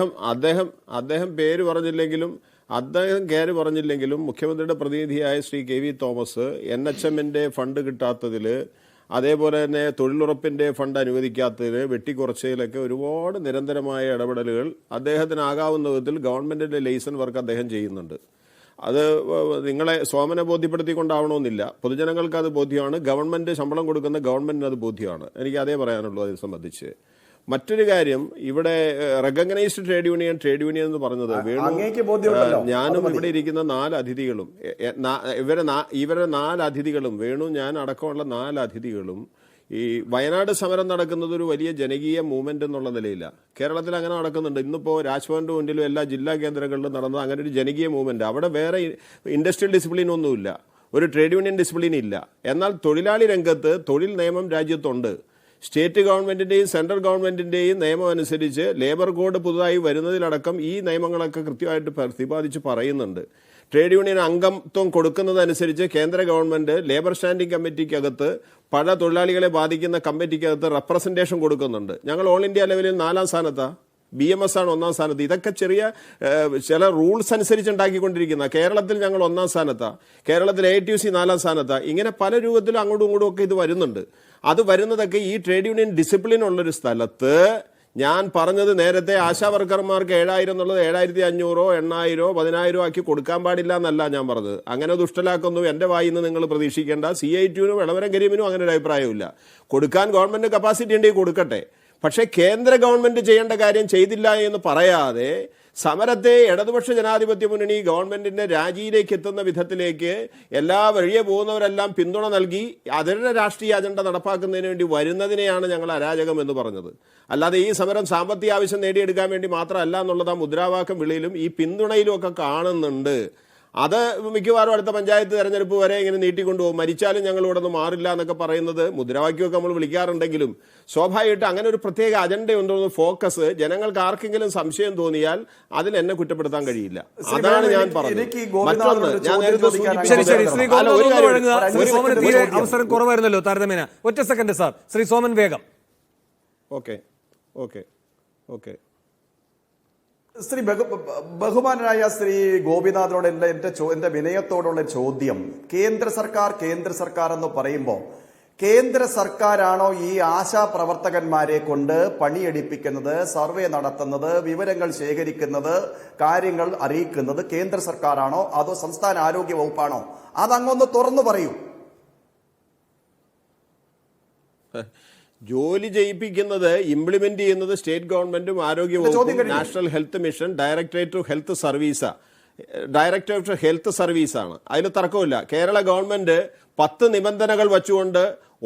അദ്ദേഹം പേര് പറഞ്ഞില്ലെങ്കിലും അദ്ദേഹം കയറി പറഞ്ഞില്ലെങ്കിലും മുഖ്യമന്ത്രിയുടെ പ്രതിനിധിയായ ശ്രീ KV തോമസ് NHM-ന്റെ ഫണ്ട് കിട്ടാത്തതിൽ, അതേപോലെ തന്നെ തൊഴിലുറപ്പിൻ്റെ ഫണ്ട് അനുവദിക്കാത്തതിൽ, വെട്ടിക്കുറച്ചതിലൊക്കെ ഒരുപാട് നിരന്തരമായ ഇടപെടലുകൾ അദ്ദേഹത്തിനാകാവുന്ന വിധത്തിൽ ഗവൺമെൻറ്റിൻ്റെ ലൈസൻ വർക്ക് അദ്ദേഹം ചെയ്യുന്നുണ്ട്. അത് നിങ്ങളെ സോമനെ ബോധ്യപ്പെടുത്തിക്കൊണ്ടാവണമെന്നില്ല. പൊതുജനങ്ങൾക്ക് അത് ബോധ്യമാണ്, ഗവൺമെൻറ് ശമ്പളം കൊടുക്കുന്ന ഗവൺമെൻറ്റിന് അത് ബോധ്യമാണ്. എനിക്ക് അതേ പറയാനുള്ളൂ അതിനെ സംബന്ധിച്ച്. മറ്റൊരു കാര്യം, ഇവിടെ റെക്കഗ്നൈസ്ഡ് ട്രേഡ് യൂണിയൻ എന്ന് പറഞ്ഞത് ഞാനും ഇവിടെ ഇരിക്കുന്ന 4 അതിഥികളും ഇവരെ 4 അതിഥികളും വേണു ഞാൻ അടക്കമുള്ള 4 അതിഥികളും ഈ വയനാട് സമരം നടക്കുന്നത് ഒരു വലിയ ജനകീയ മൂവ്മെന്റ് എന്നുള്ള നിലയില്ല. കേരളത്തിൽ അങ്ങനെ നടക്കുന്നുണ്ട്. ഇന്നിപ്പോൾ രാജ്ഭവന്റെ മുന്നിലും എല്ലാ ജില്ലാ കേന്ദ്രങ്ങളിലും നടന്നത് അങ്ങനെ ഒരു ജനകീയ മൂവ്മെന്റ്. അവിടെ വേറെ ഇൻഡസ്ട്രിയൽ ഡിസിപ്ലിൻ ഒന്നുമില്ല, ഒരു ട്രേഡ് യൂണിയൻ ഡിസിപ്ലിൻ ഇല്ല. എന്നാൽ തൊഴിലാളി രംഗത്ത് തൊഴിൽ നിയമം രാജ്യത്തുണ്ട്. സ്റ്റേറ്റ് ഗവൺമെന്റിന്റെയും സെൻട്രൽ ഗവൺമെന്റിന്റെയും നിയമം അനുസരിച്ച് ലേബർ കോഡ് പുതുതായി വരുന്നതിലടക്കം ഈ നിയമങ്ങളൊക്കെ കൃത്യമായിട്ട് പ്രതിപാദിച്ച് പറയുന്നുണ്ട്. ട്രേഡ് യൂണിയൻ അംഗത്വം കൊടുക്കുന്നതനുസരിച്ച് കേന്ദ്ര ഗവൺമെന്റ് ലേബർ സ്റ്റാൻഡിംഗ് കമ്മിറ്റിക്കകത്ത് പല തൊഴിലാളികളെ ബാധിക്കുന്ന കമ്മിറ്റിക്കകത്ത് റെപ്രസെന്റേഷൻ കൊടുക്കുന്നുണ്ട്. ഞങ്ങൾ ഓൾ ഇന്ത്യ ലെവലിൽ 4ാം സ്ഥാനത്താണ്, BMS ആണ് 1ാം സ്ഥാനത്ത്. ഇതൊക്കെ ചെറിയ ചില റൂൾസ് അനുസരിച്ച് ഉണ്ടാക്കിക്കൊണ്ടിരിക്കുന്ന. കേരളത്തിൽ ഞങ്ങൾ 1ാം സ്ഥാനത്താണ്, കേരളത്തിൽ AITUC 4ാം സ്ഥാനത്താണ്. ഇങ്ങനെ പല രൂപത്തിലും അങ്ങോട്ടും ഇങ്ങോട്ടും ഒക്കെ ഇത് വരുന്നുണ്ട്. അത് വരുന്നതൊക്കെ ഈ ട്രേഡ് യൂണിയൻ ഡിസിപ്ലിൻ ഉള്ളൊരു സ്ഥലത്ത്, ഞാൻ പറഞ്ഞത് നേരത്തെ ആശാവർക്കർമാർക്ക് 7000 എന്നുള്ളത് 7500, 8000, 10000 ആക്കി കൊടുക്കാൻ പാടില്ല എന്നല്ല ഞാൻ പറഞ്ഞത്. അങ്ങനെ ദുഷ്ടലാക്കൊന്നും എൻ്റെ വായിൽ നിന്ന് നിങ്ങൾ പ്രതീക്ഷിക്കേണ്ട. CITU-നും എളമരം കരീമിനും അങ്ങനെ ഒരു അഭിപ്രായമില്ല. കൊടുക്കാൻ ഗവൺമെന്റ് കപ്പാസിറ്റി ഉണ്ടെങ്കിൽ കൊടുക്കട്ടെ. പക്ഷേ കേന്ദ്ര ഗവൺമെന്റ് ചെയ്യേണ്ട കാര്യം ചെയ്തില്ല എന്ന് പറയാതെ സമരത്തെ ഇടതുപക്ഷ ജനാധിപത്യ മുന്നണി ഗവൺമെന്റിന്റെ രാജിയിലേക്ക് എത്തുന്ന വിധത്തിലേക്ക് എല്ലാ വഴിയെ പോകുന്നവരെല്ലാം പിന്തുണ നൽകി അതിന്റെ രാഷ്ട്രീയ അജണ്ട നടപ്പാക്കുന്നതിന് വേണ്ടി വരുന്നതിനെയാണ് ഞങ്ങൾ അരാജകം എന്ന് പറഞ്ഞത്. അല്ലാതെ ഈ സമരം സാമ്പത്തിക ആവശ്യം നേടിയെടുക്കാൻ വേണ്ടി മാത്രമല്ല എന്നുള്ളത് ആ മുദ്രാവാക്യം വിളിയിലും ഈ പിന്തുണയിലും ഒക്കെ കാണുന്നുണ്ട്. അത് മിക്കവാറും അടുത്ത പഞ്ചായത്ത് തെരഞ്ഞെടുപ്പ് വരെ ഇങ്ങനെ നീട്ടിക്കൊണ്ടുപോകും. മരിച്ചാലും ഞങ്ങൾ ഇവിടെ നിന്ന് മാറില്ല എന്നൊക്കെ പറയുന്നത് മുദ്രാവാക്യമൊക്കെ നമ്മൾ വിളിക്കാറുണ്ടെങ്കിലും സ്വാഭാവികമായിട്ട് അങ്ങനെ ഒരു പ്രത്യേക അജണ്ടയുണ്ടോ, ഫോക്കസ് ജനങ്ങൾക്ക് ആർക്കെങ്കിലും സംശയം തോന്നിയാൽ അതിൽ എന്നെ കുറ്റപ്പെടുത്താൻ കഴിയില്ല. അതാണ് ഞാൻ പറഞ്ഞത്. മറ്റൊന്ന്, ഞാൻ നേരത്തെ അവസരം കുറവായിരുന്നല്ലോ താരതമ്യേന. ഒറ്റ സെക്കൻഡ് സാർ, ശ്രീ സോമൻ വേഗം. ഓക്കെ ശ്രീ ബഹുമാനനായ ശ്രീ ഗോപിനാഥനോട് എന്റെ വിനയത്തോടുള്ള ചോദ്യം, കേന്ദ്ര സർക്കാർ എന്ന് പറയുമ്പോൾ കേന്ദ്ര സർക്കാരാണോ ഈ ആശാ പ്രവർത്തകന്മാരെ കൊണ്ട് പണിയെടുപ്പിക്കുന്നത്, സർവേ നടത്തുന്നത്, വിവരങ്ങൾ ശേഖരിക്കുന്നത്, കാര്യങ്ങൾ അറിയിക്കുന്നത് കേന്ദ്ര സർക്കാരാണോ അതോ സംസ്ഥാന ആരോഗ്യ വകുപ്പാണോ? അതങ്ങൊന്ന് തുറന്നു പറയൂ. ജോലി ചെയ്യിപ്പിക്കുന്നത്, ഇംപ്ലിമെന്റ് ചെയ്യുന്നത് സ്റ്റേറ്റ് ഗവൺമെന്റും ആരോഗ്യ വകുപ്പും national health mission, directorate of health സർവീസാണ്. അതിൽ തർക്കമില്ല. കേരള ഗവൺമെന്റ് 10 നിബന്ധനകൾ വച്ചുകൊണ്ട്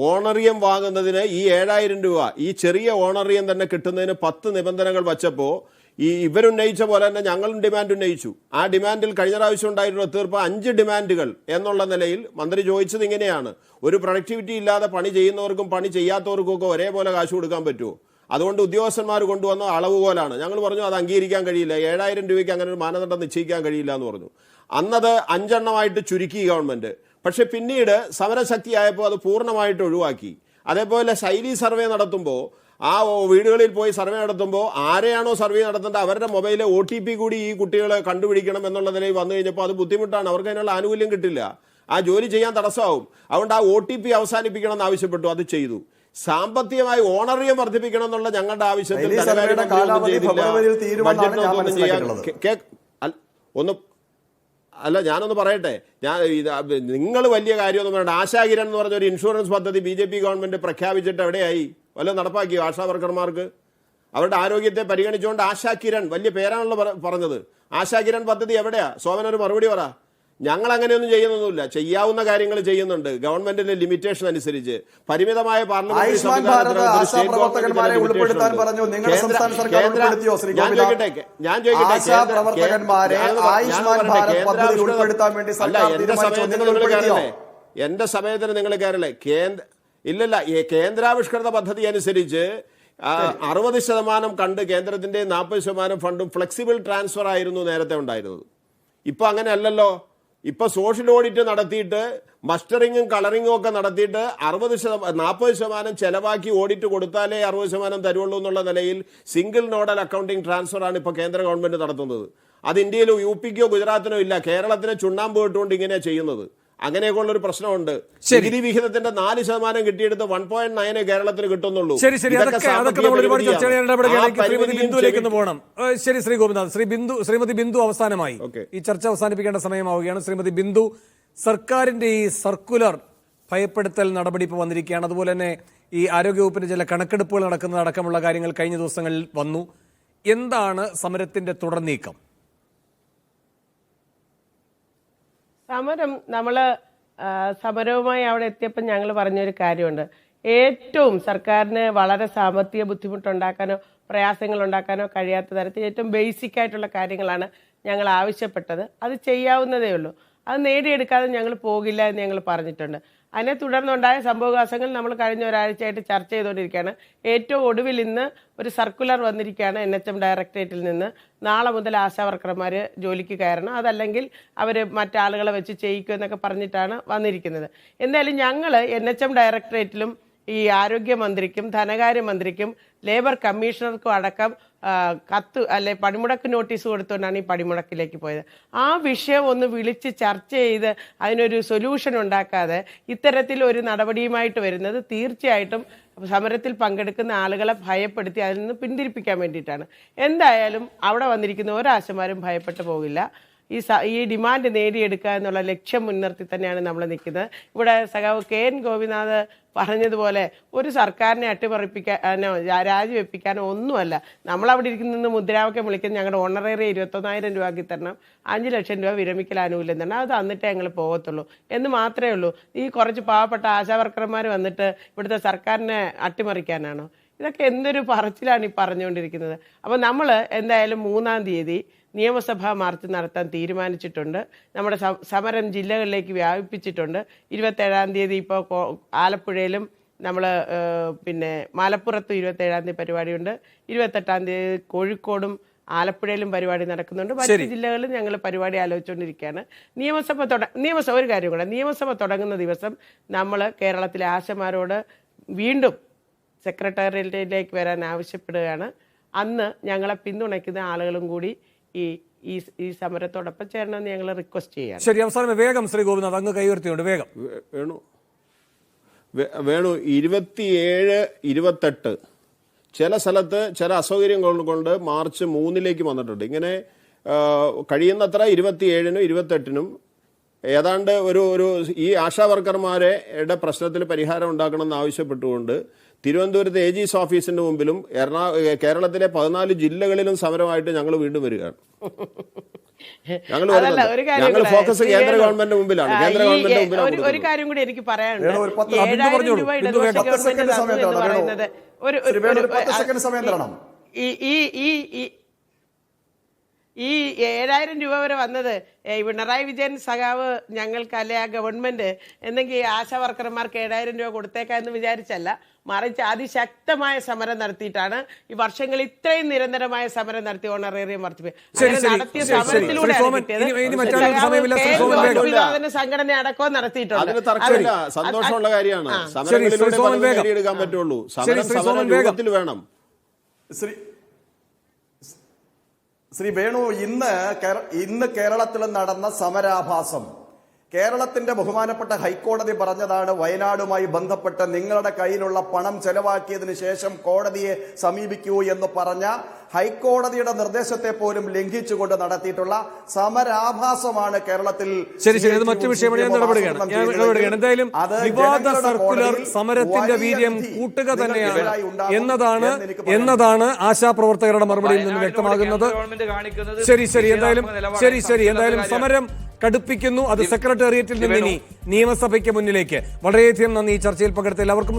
ഓണറിയം വാങ്ങുന്നതിന് ഈ 7000 രൂപ, ഈ ചെറിയ ഓണറിയം തന്നെ കിട്ടുന്നതിന് 10 നിബന്ധനകൾ വച്ചപ്പോൾ ഈ ഇവരുന്നയിച്ച പോലെ തന്നെ ഞങ്ങളും ഡിമാൻഡ് ഉന്നയിച്ചു. ആ ഡിമാൻഡിൽ കഴിഞ്ഞ പ്രാവശ്യം ഉണ്ടായിട്ടുള്ള തീർപ്പ് 5 ഡിമാൻഡുകൾ എന്നുള്ള നിലയിൽ മന്ത്രി ചോദിച്ചത് ഇങ്ങനെയാണ്: ഒരു പ്രൊഡക്ടിവിറ്റി ഇല്ലാതെ പണി ചെയ്യുന്നവർക്കും പണി ചെയ്യാത്തവർക്കും ഒക്കെ ഒരേപോലെ കാശ് കൊടുക്കാൻ പറ്റുമോ? അതുകൊണ്ട് ഉദ്യോഗസ്ഥന്മാർ കൊണ്ടുവന്ന അളവുകോലാണ്. ഞങ്ങൾ പറഞ്ഞു അത് അംഗീകരിക്കാൻ കഴിയില്ല, 7000 രൂപയ്ക്ക് അങ്ങനെ ഒരു മാനദണ്ഡം നിശ്ചയിക്കാൻ കഴിയില്ല എന്ന് പറഞ്ഞു. അന്നത് 5 എണ്ണമായിട്ട് ചുരുക്കി ഗവൺമെന്റ്. പക്ഷെ പിന്നീട് സമരശക്തിയായപ്പോൾ അത് പൂർണ്ണമായിട്ട് ഒഴിവാക്കി. അതേപോലെ ശൈലി സർവേ നടത്തുമ്പോൾ, ആ വീടുകളിൽ പോയി സർവേ നടത്തുമ്പോൾ ആരെയാണോ സർവേ നടത്തേണ്ടത് അവരുടെ മൊബൈലിലെ OTP കൂടി ഈ കുട്ടികളെ കണ്ടുപിടിക്കണം എന്നുള്ള നിലയിൽ വന്നു കഴിഞ്ഞപ്പോൾ അത് ബുദ്ധിമുട്ടാണ്. അവർക്ക് അതിനുള്ള ആനുകൂല്യം കിട്ടില്ല, ആ ജോലി ചെയ്യാൻ തടസ്സമാവും. അതുകൊണ്ട് ആ OTP അവസാനിപ്പിക്കണം എന്ന് ആവശ്യപ്പെട്ടു, അത് ചെയ്തു. സാമ്പത്തികമായി ഓണറിയം വർദ്ധിപ്പിക്കണം എന്നുള്ള ഞങ്ങളുടെ ആവശ്യത്തിൽ ഞാനൊന്ന് പറയട്ടെ. നിങ്ങൾ വലിയ കാര്യമൊന്നും പറയണ്ട. ആശാകിരൺ എന്ന് പറഞ്ഞ ഒരു ഇൻഷുറൻസ് പദ്ധതി BJP ഗവൺമെന്റ് പ്രഖ്യാപിച്ചിട്ട് എവിടെയായി? വല്ലതും നടപ്പാക്കിയോ? ആശാ വർക്കർമാർക്ക് അവരുടെ ആരോഗ്യത്തെ പരിഗണിച്ചുകൊണ്ട് ആശാകിരൺ, വലിയ പേരാണല്ലോ പറഞ്ഞത്. ആശാകിരൺ പദ്ധതി എവിടെയാ? സോമനൊരു മറുപടി പറ. ഞങ്ങൾ അങ്ങനെയൊന്നും ചെയ്യുന്നൊന്നുമില്ല, ചെയ്യാവുന്ന കാര്യങ്ങൾ ചെയ്യുന്നുണ്ട് ഗവൺമെന്റിന്റെ ലിമിറ്റേഷൻ അനുസരിച്ച്. പരിമിതമായ പാർലമെന്റ് എന്റെ സമയത്തിന് നിങ്ങൾ കയറില്ലേ? ഇല്ലല്ല, കേന്ദ്രാവിഷ്കൃത പദ്ധതി അനുസരിച്ച് 60% കണ്ട് കേന്ദ്രത്തിന്റെ 40% ഫണ്ടും ഫ്ലെക്സിബിൾ ട്രാൻസ്ഫർ ആയിരുന്നു നേരത്തെ ഉണ്ടായിരുന്നത്. ഇപ്പൊ അങ്ങനെ അല്ലല്ലോ. ഇപ്പൊ സോഷ്യൽ ഓഡിറ്റ് നടത്തിയിട്ട് മസ്റ്ററിങ്ങും കളറിങ്ങും ഒക്കെ നടത്തിയിട്ട് 40% ചെലവാക്കി ഓഡിറ്റ് കൊടുത്താലേ 60% തരുള്ളൂ എന്നുള്ള നിലയിൽ സിംഗിൾ നോഡൽ അക്കൗണ്ടിംഗ് ട്രാൻസ്ഫർ ആണ് ഇപ്പൊ കേന്ദ്ര ഗവൺമെന്റ് നടത്തുന്നത്. അത് ഇന്ത്യയിലോ UP-ക്കോ ഗുജറാത്തിനോ ഇല്ല. കേരളത്തിനെ ചുണ്ണാമ്പ് ഇട്ടുകൊണ്ട് ഇങ്ങനെ ചെയ്യുന്നത്. അങ്ങനെയൊക്കെ ഉള്ളൊരു പ്രശ്നമുണ്ട്. നികുതി വിഹിതത്തിന്റെ 4% കിട്ടിയെടുത്ത് 1.9 കേരളത്തിന് കിട്ടുന്നുള്ളൂ. ശരി, അതൊക്കെ നമ്മൾ ഒരുപാട് ചർച്ച ചെയ്യേണ്ടപ്പെടുകയാണെങ്കിൽ ശ്രീമതി ബിന്ദുവിലേക്ക് ഒന്ന് പോകണം. ശരി, ശ്രീ ഗോപിനാഥ്, ശ്രീമതി ബിന്ദു അവസാനമായി ഈ ചർച്ച അവസാനിപ്പിക്കേണ്ട സമയമാവുകയാണ്. ശ്രീമതി ബിന്ദു, സർക്കാരിന്റെ ഈ സർക്കുലർ ഭയപ്പെടുത്തൽ നടപടി ഇപ്പോൾ വന്നിരിക്കുകയാണ്. അതുപോലെ തന്നെ ഈ ആരോഗ്യവകുപ്പിന്റെ ചില കണക്കെടുപ്പുകൾ നടക്കുന്നത് അടക്കമുള്ള കാര്യങ്ങൾ കഴിഞ്ഞ ദിവസങ്ങളിൽ വന്നു. എന്താണ് സമരത്തിന്റെ തുടർ നീക്കം? സമരം സമരവുമായി അവിടെ എത്തിയപ്പോൾ ഞങ്ങൾ പറഞ്ഞൊരു കാര്യമുണ്ട്. ഏറ്റവും സർക്കാരിന് വളരെ സാമ്പത്തിക ബുദ്ധിമുട്ടുണ്ടാക്കാനോ പ്രയാസങ്ങൾ ഉണ്ടാക്കാനോ കഴിയാത്ത തരത്തിൽ ഏറ്റവും ബേസിക് ആയിട്ടുള്ള കാര്യങ്ങളാണ് ഞങ്ങൾ ആവശ്യപ്പെട്ടത്. അത് ചെയ്യാവുന്നതേ ഉള്ളൂ. അത് നേടിയെടുക്കാതെ ഞങ്ങൾ പോകില്ല എന്ന് ഞങ്ങൾ പറഞ്ഞിട്ടുണ്ട്. അതിനെ തുടർന്നുണ്ടായ സംഭവവികാസങ്ങൾ നമ്മൾ കഴിഞ്ഞ ഒരാഴ്ചയായിട്ട് ചർച്ച ചെയ്തുകൊണ്ടിരിക്കുകയാണ്. ഏറ്റവും ഒടുവിൽ ഇന്ന് ഒരു സർക്കുലർ വന്നിരിക്കുകയാണ് NHM ഡയറക്ടറേറ്റിൽ നിന്ന്. നാളെ മുതൽ ആശാവർക്കർമാർ ജോലിക്ക് കയറണം, അതല്ലെങ്കിൽ അവർ മറ്റാളുകളെ വെച്ച് ചെയ്യിക്കും എന്നൊക്കെ പറഞ്ഞിട്ടാണ് വന്നിരിക്കുന്നത്. എന്തായാലും ഞങ്ങൾ NHM ഡയറക്ടറേറ്റിലും ഈ ആരോഗ്യമന്ത്രിക്കും ധനകാര്യമന്ത്രിക്കും ലേബർ കമ്മീഷണർക്കും അടക്കം കത്ത് അല്ലെ പണിമുടക്ക് നോട്ടീസ് കൊടുത്തുകൊണ്ടാണ് ഈ പണിമുടക്കിലേക്ക് പോയത്. ആ വിഷയം ഒന്ന് വിളിച്ച് ചർച്ച ചെയ്ത് അതിനൊരു സൊല്യൂഷൻ ഉണ്ടാക്കാതെ ഇത്തരത്തിൽ ഒരു നടപടിയുമായിട്ട് വരുന്നത് തീർച്ചയായിട്ടും സമരത്തിൽ പങ്കെടുക്കുന്ന ആളുകളെ ഭയപ്പെടുത്തി അതിൽ നിന്ന് വേണ്ടിയിട്ടാണ്. എന്തായാലും അവിടെ വന്നിരിക്കുന്ന ഒരാശമാരും ഭയപ്പെട്ടു പോകില്ല. ഈ ഡിമാൻഡ് നേടിയെടുക്കുക എന്നുള്ള ലക്ഷ്യം മുൻനിർത്തി തന്നെയാണ് നമ്മൾ നിൽക്കുന്നത്. ഇവിടെ സഖാവ് KN ഗോപിനാഥ് പറഞ്ഞതുപോലെ ഒരു സർക്കാരിനെ അട്ടിമറിപ്പിക്കാനോ രാജിവെപ്പിക്കാനോ ഒന്നുമല്ല. നമ്മളവിടെ ഇരിക്കുന്ന മുദ്രാവാക്യം വിളിക്കുന്നത് ഞങ്ങളുടെ ഓണറേറിയ 21,000 രൂപയാക്കി തരണം, 5 ലക്ഷം രൂപ വിരമിക്കൽ ആനുകൂല്യം തരണം, അത് തന്നിട്ടേ ഞങ്ങൾ പോകത്തുള്ളൂ എന്ന് മാത്രമേ ഉള്ളൂ. ഈ കുറച്ച് പാവപ്പെട്ട ആശാവർക്കർമാർ വന്നിട്ട് ഇവിടുത്തെ സർക്കാരിനെ അട്ടിമറിക്കാനാണോ? ഇതൊക്കെ എന്തൊരു പറച്ചിലാണ് ഈ പറഞ്ഞുകൊണ്ടിരിക്കുന്നത്. അപ്പോൾ നമ്മൾ എന്തായാലും 3-ാം തീയതി നിയമസഭാ മാർച്ച് നടത്താൻ തീരുമാനിച്ചിട്ടുണ്ട്. നമ്മുടെ സമരം ജില്ലകളിലേക്ക് വ്യാപിപ്പിച്ചിട്ടുണ്ട്. 27-ാം തീയതി ഇപ്പോൾ ആലപ്പുഴയിലും നമ്മൾ പിന്നെ മലപ്പുറത്തും 27-ാം തീയതി പരിപാടിയുണ്ട്. 28-ാം തീയതി കോഴിക്കോടും ആലപ്പുഴയിലും പരിപാടി നടക്കുന്നുണ്ട്. മറ്റ് ജില്ലകളിലും ഞങ്ങൾ പരിപാടി ആലോചിച്ചുകൊണ്ടിരിക്കുകയാണ്. ഒരു കാര്യം കൂടെ, നിയമസഭ തുടങ്ങുന്ന ദിവസം നമ്മൾ കേരളത്തിലെ ആശമാരോട് വീണ്ടും സെക്രട്ടേറിയറ്റിലേക്ക് വരാൻ ആവശ്യപ്പെടുകയാണ്. അന്ന് ഞങ്ങളെ പിന്തുണയ്ക്കുന്ന ആളുകളും കൂടി ഈ സമരത്തോടൊപ്പം ചേരണമെന്ന് ഞങ്ങൾ റിക്വസ്റ്റ് ചെയ്യാം. ശരി, അവസാനം വേഗം ശ്രീ ഗോപിനാഥ് അങ്ങ് കൈവർത്തിയുണ്ട്. വേഗം വേണു 27, 28 ചില സ്ഥലത്ത് ചില അസൗകര്യം കൊണ്ട് മാർച്ച് 3-ലേക്ക് വന്നിട്ടുണ്ട്. ഇങ്ങനെ കഴിയുന്നത്ര 27-നും 28-നും ഏതാണ്ട് ഒരു ഈ ആശാവർക്കർമാരുടെ പ്രശ്നത്തിൽ പരിഹാരം ഉണ്ടാക്കണമെന്ന് ആവശ്യപ്പെട്ടുകൊണ്ട് തിരുവനന്തപുരത്ത് AG's ഓഫീസിന്റെ മുമ്പിലും കേരളത്തിലെ 14 ജില്ലകളിലും സമരമായിട്ട് ഞങ്ങൾ വീണ്ടും വരികയാണ്. ഞങ്ങൾ ഫോക്കസ് കേന്ദ്ര ഗവൺമെന്റിന്റെ മുമ്പിലാണ്. കേന്ദ്ര ഗവൺമെന്റിന്റെ മുമ്പിലാണ്. ഒരു കാര്യം കൂടി എനിക്ക് പറയാനുണ്ട്. 7,000 രൂപ ഇടതുപക്ഷ ഗവൺമെന്റ് പറയുന്നത് ഈ 7,000 രൂപ വരെ വന്നത് പിണറായി വിജയൻ സഖാവ് ഞങ്ങൾക്ക് അല്ലെ ആ ഗവൺമെന്റ് എന്തെങ്കിൽ ആശാ വർക്കർമാർക്ക് 7,000 രൂപ കൊടുത്തേക്കാന്ന് വിചാരിച്ചല്ല, മറിച്ച് അതിശക്തമായ സമരം നടത്തിയിട്ടാണ് ഈ വർഷങ്ങൾ ഇത്രയും നിരന്തരമായ സമരം നടത്തി ഓണറേറിയം നടത്തിയ സമരത്തിലൂടെ സംഘടന അടക്കം നടത്തിയിട്ടുണ്ട്. സന്തോഷമുള്ള കാര്യമാണ്. സമരങ്ങളിലൂടെ നേടിയെടുക്കാൻ പറ്റുള്ളൂ. സമരം വേണം. ശ്രീ വേണു, ഇന്ന് കേരളത്തിൽ നടന്ന സമരാഭാസം കേരളത്തിന്റെ ബഹുമാനപ്പെട്ട ഹൈക്കോടതി പറഞ്ഞതാണ്. വയനാടുമായി ബന്ധപ്പെട്ട് നിങ്ങളുടെ കയ്യിലുള്ള പണം ചെലവാക്കിയതിനു ശേഷം കോടതിയെ സമീപിക്കൂ എന്ന് പറഞ്ഞ ഹൈക്കോടതിയുടെ നിർദ്ദേശത്തെ പോലും ലംഘിച്ചുകൊണ്ട് നടത്തിയിട്ടുള്ള സമരാഭാസമാണ് കേരളത്തിൽ. ശരി, അത് മറ്റു വിഷയമാണ്. ഞാൻ ഇടപെടുകയാണ്. എന്തായാലും വിവാദ സർക്കുലർ സമരത്തിന്റെ വീര്യം കൂട്ടുക തന്നെയാണ് എന്നതാണ് ആശാപ്രവർത്തകരുടെ മറുപടിയിൽ നിന്ന് വ്യക്തമാകുന്നത്. എന്തായാലും സമരം കടുപ്പിക്കുന്നു. അത് സെക്രട്ടേറിയറ്റിൽ നിന്ന് ഇനി നിയമസഭയ്ക്ക് മുന്നിലേക്ക്. വളരെയധികം നന്ദി ഈ ചർച്ചയിൽ പങ്കെടുത്ത എല്ലാവർക്കും.